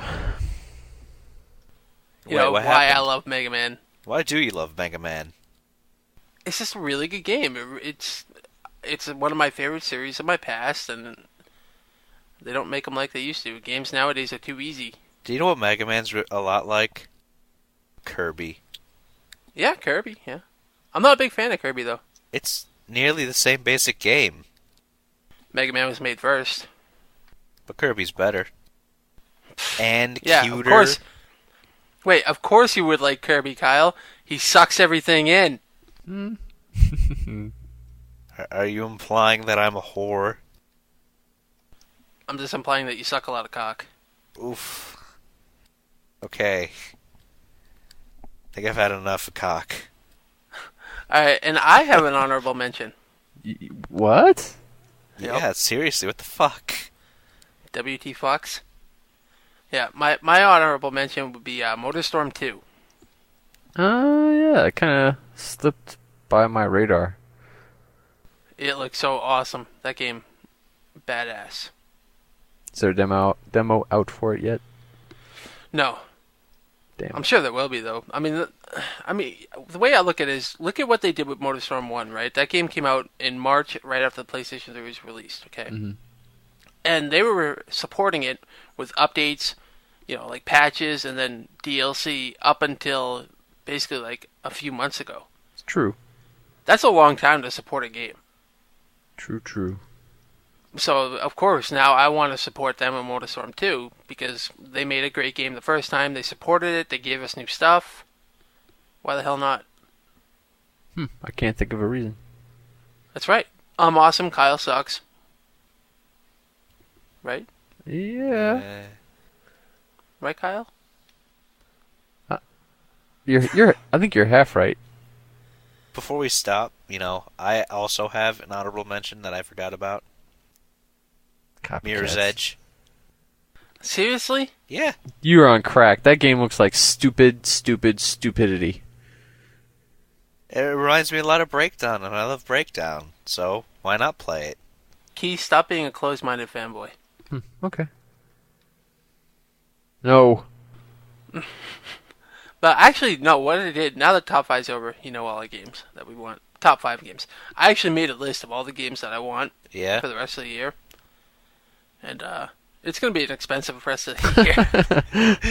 You Wait, know what why I happened? love Mega Man. Why do you love Mega Man? It's just a really good game. It's one of my favorite series of my past, and they don't make them like they used to. Games nowadays are too easy. Do you know what Mega Man's a lot like? Kirby. Yeah, Kirby. Yeah, I'm not a big fan of Kirby though. It's nearly the same basic game, Mega Man was made first. but Kirby's better. And Yeah, cuter. of course. Wait, of course you would like Kirby, Kyle. He sucks everything in. Are you implying that I'm a whore? I'm just implying that you suck a lot of cock. Oof. Okay. I think I've had enough of cock. Alright, and I have an honorable mention. What? Yep. Yeah, seriously, what the fuck? WT Fox. Yeah, my honorable mention would be MotorStorm 2. Yeah, it kind of slipped by my radar. It looks so awesome. That game, badass. Is there a demo out for it yet? No, Damn. I'm sure there will be though. I mean, the way I look at it is, look at what they did with MotorStorm 1, right? That game came out in March, right after the PlayStation 3 was released. Okay, and they were supporting it with updates, like patches and then DLC up until basically like a few months ago. It's true. That's a long time to support a game. True. So, of course, now I want to support them in MotorStorm 2 because they made a great game the first time. They supported it. They gave us new stuff. Why the hell not? I can't think of a reason. That's right. I'm awesome. Kyle sucks. Right? Yeah. Right, Kyle? You're. I think you're half right. Before we stop, I also have an honorable mention that I forgot about. Copycats. Mirror's Edge. Seriously? Yeah. You're on crack. That game looks like stupidity. It reminds me a lot of Breakdown, and I love Breakdown, so why not play it? Keith, stop being a closed-minded fanboy. Okay. No. But actually, no, what I did, now that Top 5's over, all the games that we want. Top 5 games. I actually made a list of all the games that I want for the rest of the year. And it's going to be an expensive rest of the year.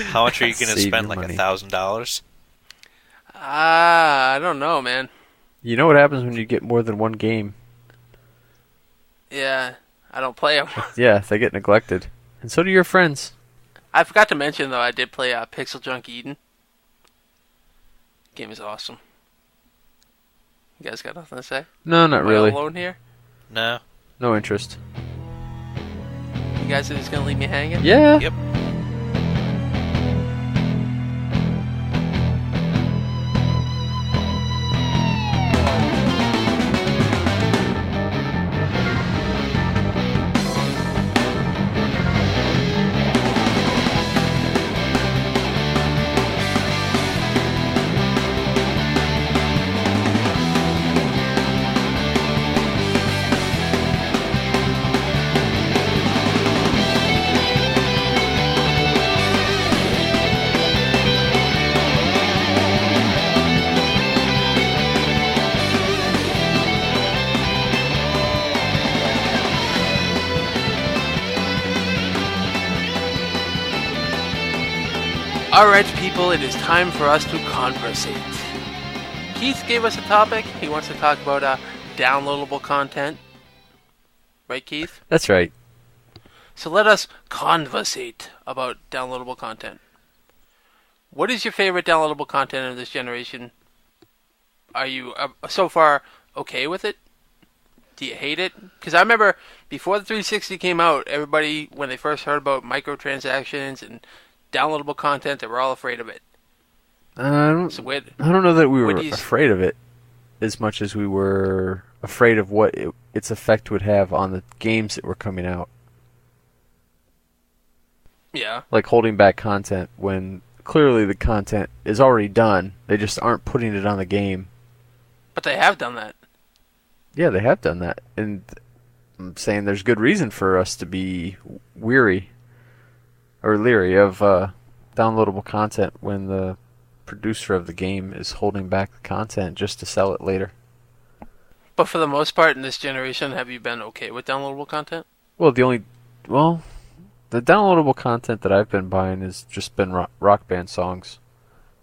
How much are you going to spend, like money. $1,000? I don't know, man. You know what happens when you get more than one game? Yeah, I don't play them. Yeah, they get neglected. And so do your friends. I forgot to mention, though, I did play Pixel Junk Eden. Game is awesome. You guys got nothing to say? No, not really. Am I alone here? No. No interest. You guys are just going to leave me hanging? Yeah. Yep. Alright, people, it is time for us to conversate. Keith gave us a topic. He wants to talk about downloadable content. Right, Keith? That's right. So let us conversate about downloadable content. What is your favorite downloadable content of this generation? Are you, so far, okay with it? Do you hate it? Because I remember, before the 360 came out, everybody, when they first heard about microtransactions and downloadable content, they were all afraid of it. I don't know that we were afraid of it as much as we were afraid of what its effect would have on the games that were coming out. Yeah. Like holding back content when clearly the content is already done. They just aren't putting it on the game. But they have done that. Yeah, they have done that. And I'm saying there's good reason for us to be weary or leery of downloadable content when the producer of the game is holding back the content just to sell it later. But for the most part in this generation, have you been okay with downloadable content? Well, the downloadable content that I've been buying has just been rock band songs.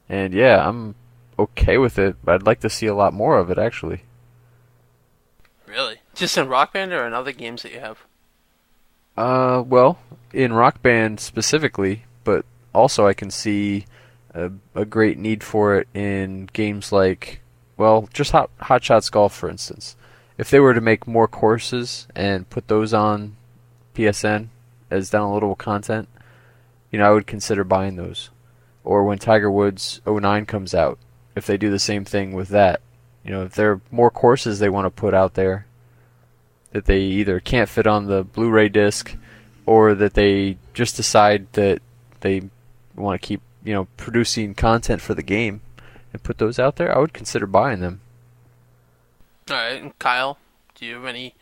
And yeah, I'm okay with it, but I'd like to see a lot more of it, actually. Really? Just in Rock Band or in other games that you have? Well, in Rock Band specifically, but also I can see a great need for it in games like, well, just Hot Shots Golf, for instance. If they were to make more courses and put those on PSN as downloadable content, I would consider buying those. Or when Tiger Woods 09 comes out, if they do the same thing with that, if there are more courses they want to put out there that they either can't fit on the Blu-ray disc or that they just decide that they want to keep, producing content for the game and put those out there, I would consider buying them. Alright, and Kyle, Do you have any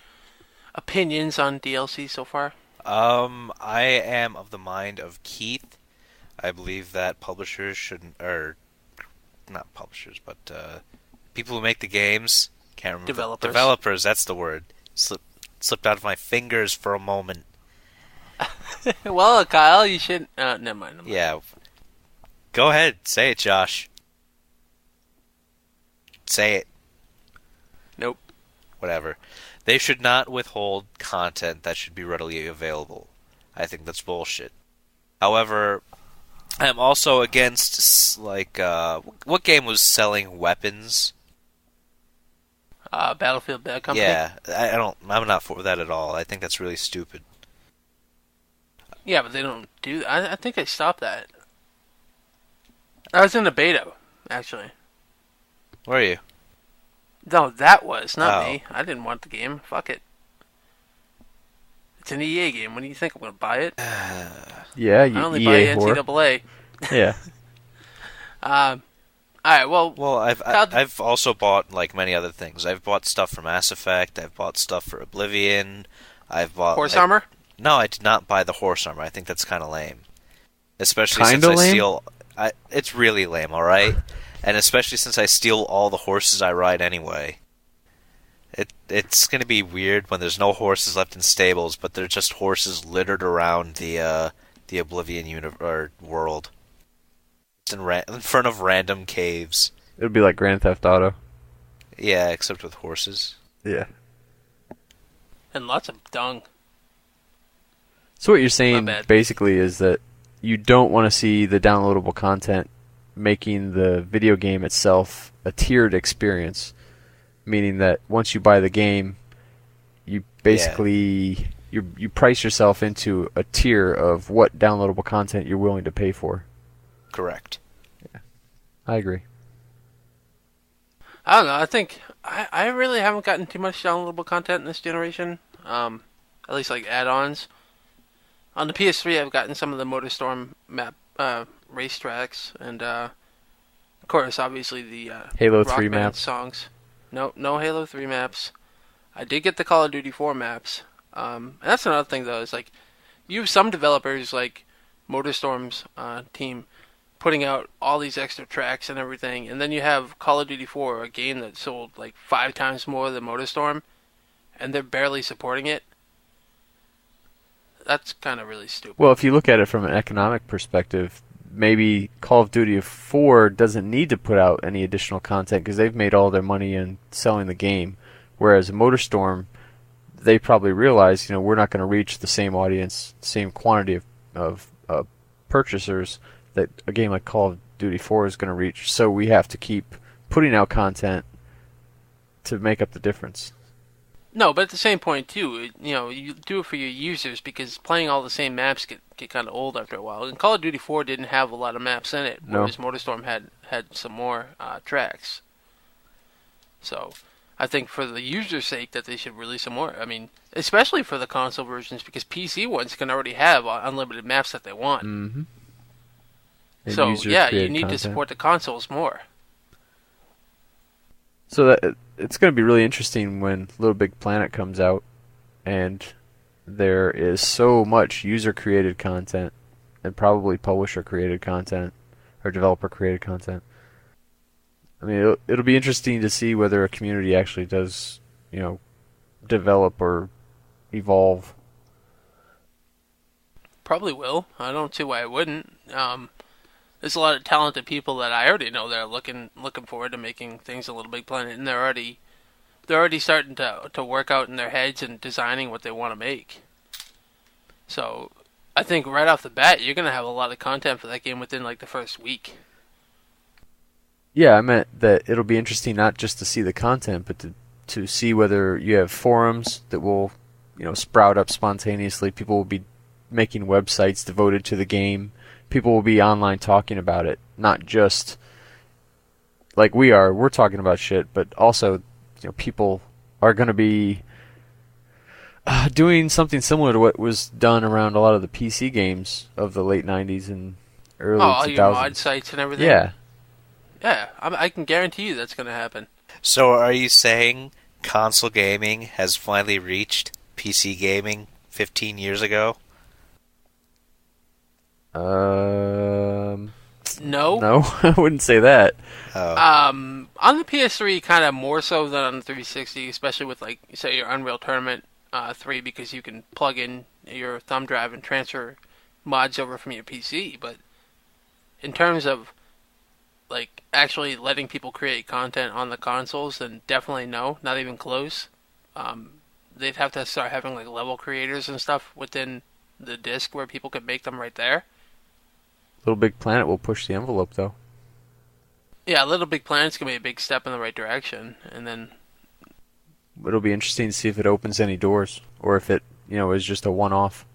opinions on DLC so far? I am of the mind of Keith. I believe that publishers shouldn't, or not publishers, but people who make the games, can't remember. Developers. Developers, that's the word. Slipped out of my fingers for a moment. Well, Kyle, you should. Never mind. Yeah. Go ahead, say it, Josh. Say it. Nope. Whatever. They should not withhold content that should be readily available. I think that's bullshit. However, I'm also against, like, what game was selling weapons? Battlefield Bad Company? Yeah, I'm not for that at all. I think that's really stupid. Yeah, but they don't do that. I think they stopped that. I was in the beta, actually. Where are you? No, that was, not Oh. me. I didn't want the game. Fuck it. It's an EA game. What do you think? I'm going to buy it? Yeah, I you only buy EA whore. NCAA. Yeah. Alright, well, I've also bought like many other things. I've bought stuff for Mass Effect. I've bought stuff for Oblivion. I've bought horse armor? No, I did not buy the horse armor. I think that's kind of lame. Especially Kinda since I lame? steal. It's really lame, all right. And especially since I steal all the horses I ride anyway. It's gonna be weird when there's no horses left in stables, but they're just horses littered around the Oblivion world. It's in front of random caves. It would be like Grand Theft Auto. Yeah, except with horses. Yeah. And lots of dung. So what you're saying bad. basically is that you don't want to see the downloadable content making the video game itself a tiered experience, meaning that once you buy the game, you basically you price yourself into a tier of what downloadable content you're willing to pay for. Correct. Yeah, I agree. I don't know. I think I really haven't gotten too much downloadable content in this generation. At least like add-ons. On the PS3, I've gotten some of the MotorStorm map racetracks, and of course, obviously the Halo Rock 3 Band maps. songs. No Halo 3 maps. I did get the Call of Duty 4 maps. And that's another thing though. Is like you have some developers like MotorStorm's team putting out all these extra tracks and everything, and then you have Call of Duty 4, a game that sold like 5 times more than MotorStorm, and they're barely supporting it. That's kind of really stupid. Well, if you look at it from an economic perspective, maybe Call of Duty 4 doesn't need to put out any additional content because they've made all their money in selling the game. Whereas MotorStorm, they probably realize, we're not going to reach the same audience, same quantity of purchasers that a game like Call of Duty 4 is going to reach. So we have to keep putting out content to make up the difference. No, but at the same point too, you do it for your users because playing all the same maps get kind of old after a while. And Call of Duty 4 didn't have a lot of maps in it, whereas MotorStorm had some more tracks. So, I think for the user's sake that they should release some more. I mean, especially for the console versions because PC ones can already have unlimited maps that they want. Mm-hmm. So yeah, you need to support the consoles more. So that it's going to be really interesting when Little Big Planet comes out, and there is so much user-created content, and probably publisher-created content, or developer-created content. I mean, it'll be interesting to see whether a community actually does, develop or evolve. Probably will. I don't see why it wouldn't. There's a lot of talented people that I already know that are looking forward to making things a Little Big Planet, and they're already starting to work out in their heads and designing what they want to make. So I think right off the bat you're gonna have a lot of content for that game within like the first week. Yeah, I meant that it'll be interesting not just to see the content, but to see whether you have forums that will, sprout up spontaneously. People will be making websites devoted to the game. People will be online talking about it, not just like we are. We're talking about shit, but also, people are going to be doing something similar to what was done around a lot of the PC games of the late 90s and early 2000s. All your mod sites and everything? Yeah. Yeah, I can guarantee you that's going to happen. So are you saying console gaming has finally reached PC gaming 15 years ago? No. No, I wouldn't say that. Oh. On the PS3, kind of more so than on the 360, especially with like, say, your Unreal Tournament 3, because you can plug in your thumb drive and transfer mods over from your PC. But in terms of like actually letting people create content on the consoles, then definitely no, not even close. They'd have to start having like level creators and stuff within the disc where people could make them right there. Little Big Planet will push the envelope, though. Yeah, Little Big Planet's gonna be a big step in the right direction, and then It'll be interesting to see if it opens any doors, or if it, is just a one-off.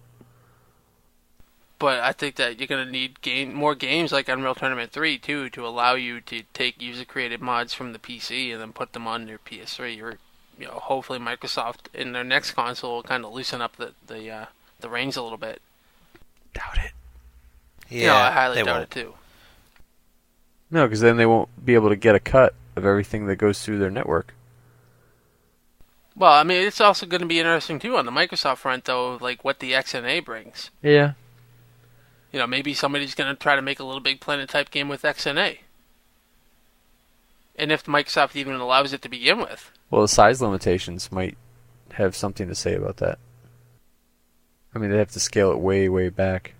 but I think that you're going to need more games like Unreal Tournament 3 too to allow you to take user-created mods from the PC and then put them on your PS3. Or hopefully Microsoft in their next console will kind of loosen up the reins a little bit. Doubt it. Yeah, I highly they doubt won't. it too. No, because then they won't be able to get a cut of everything that goes through their network. Well, I mean, it's also going to be interesting too on the Microsoft front, though, like what the XNA brings. Yeah. Maybe somebody's going to try to make a Little Big Planet type game with XNA. And if Microsoft even allows it to begin with. Well, the size limitations might have something to say about that. I mean, they have to scale it way, way back.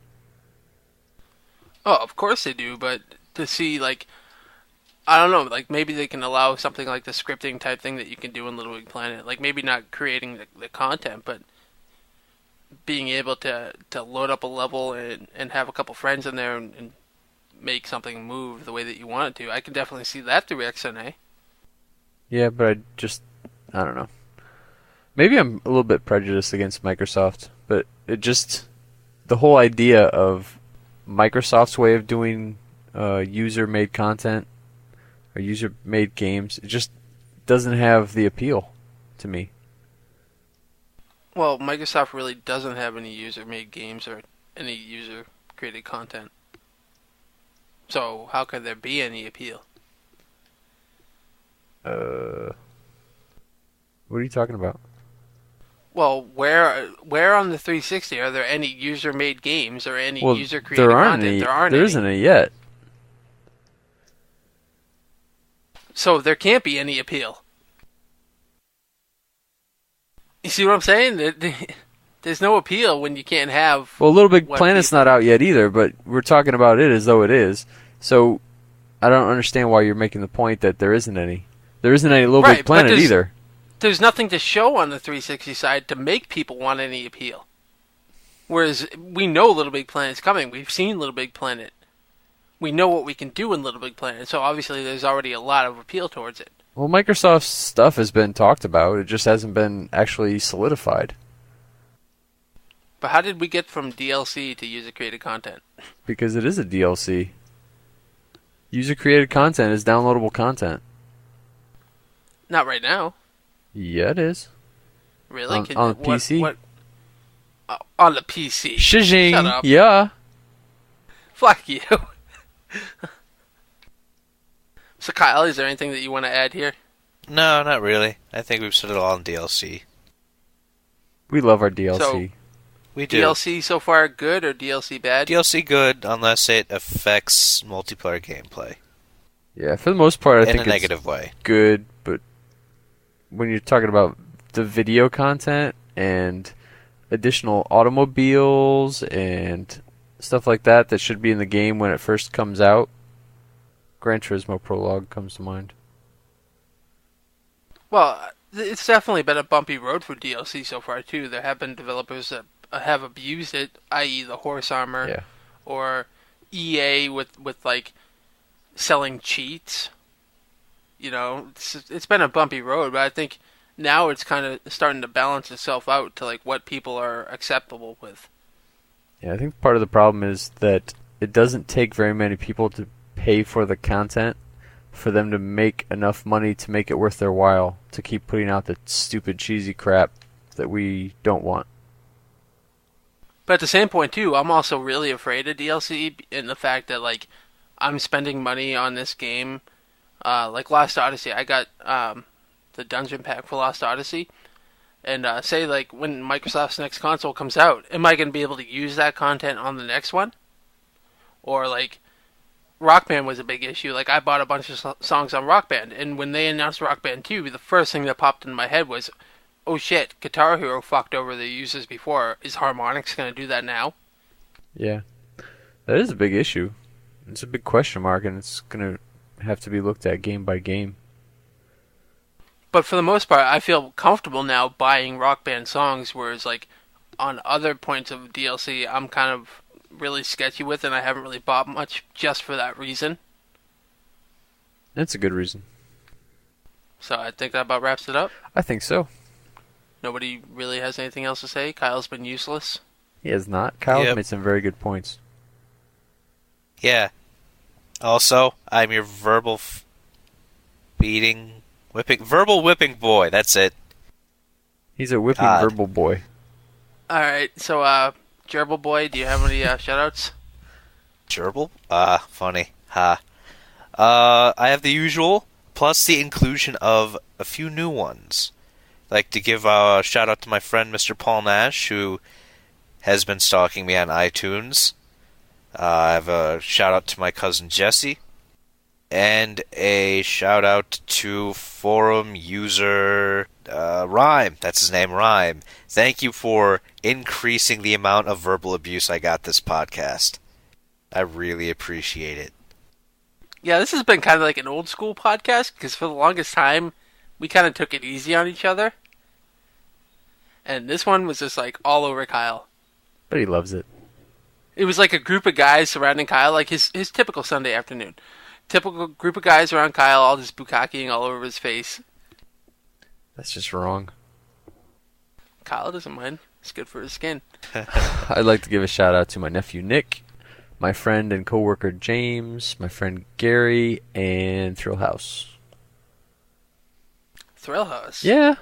Oh, of course they do, but to see, like, I don't know, like maybe they can allow something like the scripting type thing that you can do in Little Big Planet. Like maybe not creating the content, but being able to load up a level and have a couple friends in there and make something move the way that you want it to. I can definitely see that through XNA. Yeah, but I don't know. Maybe I'm a little bit prejudiced against Microsoft, but the whole idea of Microsoft's way of doing user-made content or user-made games, it just doesn't have the appeal to me. Well, Microsoft really doesn't have any user-made games or any user-created content. So how could there be any appeal? What are you talking about? Well, where on the 360 are there any user-made games or any user-created there aren't content? any. There isn't any yet. So there can't be any appeal. You see what I'm saying? There's no appeal when you can't have... Well, Little Big Planet's not out yet either, but we're talking about it as though it is. So I don't understand why you're making the point that there isn't any. There isn't any Little Big Planet either. There's nothing to show on the 360 side to make people want any appeal. Whereas we know Little Big Planet's coming. We've seen Little Big Planet. We know what we can do in Little Big Planet. So obviously there's already a lot of appeal towards it. Well, Microsoft's stuff has been talked about. It just hasn't been actually solidified. But how did we get from DLC to user-created content? Because it is a DLC. User-created content is downloadable content. Not right now. Yeah, it is. Really? On PC? On the PC. Shizing. Shut up. Yeah. Fuck you. So, Kyle, is there anything that you want to add here? No, not really. I think we've said it all in DLC. We love our DLC. So, We do. DLC so far good or DLC bad? DLC good unless it affects multiplayer gameplay. Yeah, for the most part, I think in a negative way. Good, but when you're talking about the video content and additional automobiles and stuff like that should be in the game when it first comes out, Gran Turismo Prologue comes to mind. Well, it's definitely been a bumpy road for DLC so far, too. There have been developers that have abused it, i.e. the horse armor, or EA with like, selling cheats. It's been a bumpy road, but I think now it's kind of starting to balance itself out to like what people are acceptable with. Yeah, I think part of the problem is that it doesn't take very many people to pay for the content for them to make enough money to make it worth their while to keep putting out the stupid cheesy crap that we don't want. But at the same point too, I'm also really afraid of DLC in the fact that like I'm spending money on this game. Like Lost Odyssey, I got the dungeon pack for Lost Odyssey, and say like when Microsoft's next console comes out, am I going to be able to use that content on the next one? Or like Rock Band was a big issue. Like I bought a bunch of songs on Rock Band, and when they announced Rock Band 2, the first thing that popped in my head was, oh shit, Guitar Hero fucked over the users before. Is Harmonix going to do that now? Yeah. That is a big issue. It's a big question mark, and it's going to have to be looked at game by game. But for the most part, I feel comfortable now buying Rock Band songs, whereas like on other points of DLC, I'm kind of really sketchy with, and I haven't really bought much just for that reason. That's a good reason. So I think that about wraps it up. I think so. Nobody really has anything else to say. Kyle's been useless. He has not. Kyle's Yep. made some very good points. Yeah. Also, I'm your verbal whipping boy. That's it. He's a whipping God. verbal boy. Alright, so Gerbil Boy, do you have any shoutouts? Gerbil? Funny. Ha. I have the usual, plus the inclusion of a few new ones. I'd like to give a shout out to my friend Mr. Paul Nash, who has been stalking me on iTunes. I have a shout out to my cousin Jesse, and a shout out to forum user Rhyme. That's his name, Rhyme. Thank you for increasing the amount of verbal abuse I got this podcast. I really appreciate it. Yeah, this has been kind of like an old school podcast, because for the longest time, we kind of took it easy on each other. And this one was just like all over Kyle. But he loves it. It was like a group of guys surrounding Kyle, like his typical Sunday afternoon. Typical group of guys around Kyle, all just bukkakeing all over his face. That's just wrong. Kyle doesn't mind. It's good for his skin. I'd like to give a shout out to my nephew Nick, my friend and coworker James, my friend Gary, and Thrill House. Thrill House? Yeah.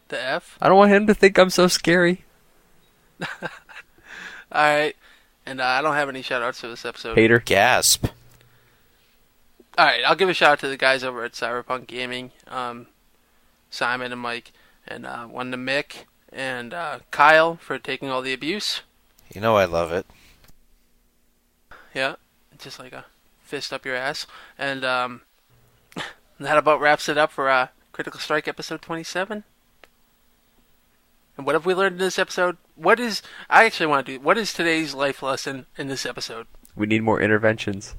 The F? I don't want him to think I'm so scary. Alright. And I don't have any shout-outs for this episode. Hater. Gasp. Alright, I'll give a shout-out to the guys over at Cyberpunk Gaming. Simon and Mike. And one to Mick. And Kyle for taking all the abuse. You know I love it. Yeah. Just like a fist up your ass. And that about wraps it up for Critical Strike episode 27. And what have we learned in this episode? What is today's life lesson in this episode? We need more interventions.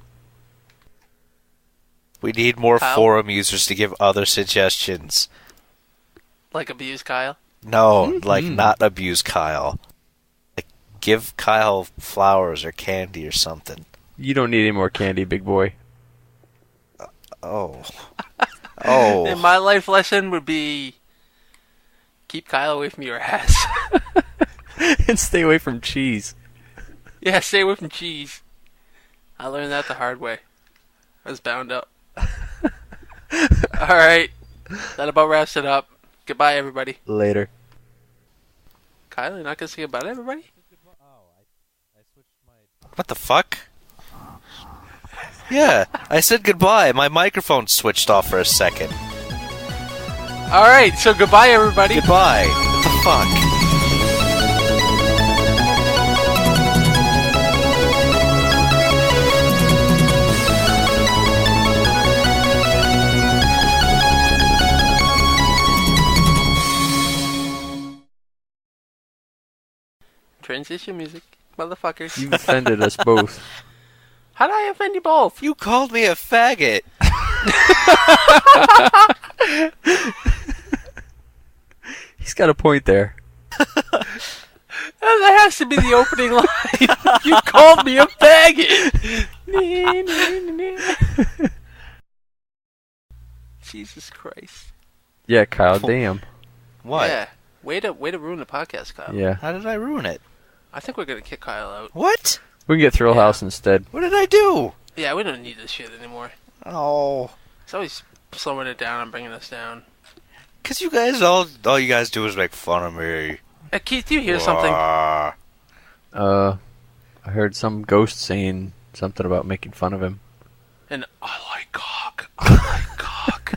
We need more Kyle? forum users to give other suggestions. Like abuse Kyle? No, like not abuse Kyle. Like give Kyle flowers or candy or something. You don't need any more candy, big boy. Oh. Oh. And my life lesson would be keep Kyle away from your ass. And stay away from cheese. Yeah, stay away from cheese. I learned that the hard way. I was bound up. Alright. That about wraps it up. Goodbye, everybody. Later. Kyle, you're not going to say goodbye to everybody? What the fuck? Yeah, I said goodbye. My microphone switched off for a second. Alright, so goodbye, everybody. Goodbye. What the fuck? Transition music, motherfuckers. You've offended us both. How did I offend you both? You called me a faggot. He's got a point there. That has to be the opening line. You called me a faggot. Jesus Christ. Yeah, Kyle, damn. What? Yeah. Way to ruin the podcast, Kyle. Yeah. How did I ruin it? I think we're gonna kick Kyle out. What? We can get Thrill Yeah. House instead. What did I do? Yeah, we don't need this shit anymore. Oh. It's always slowing it down and bringing us down. Cause you guys all you guys do is make fun of me. Keith, do you hear something? Ah. I heard some ghost saying something about making fun of him. And I like cock. I like cock.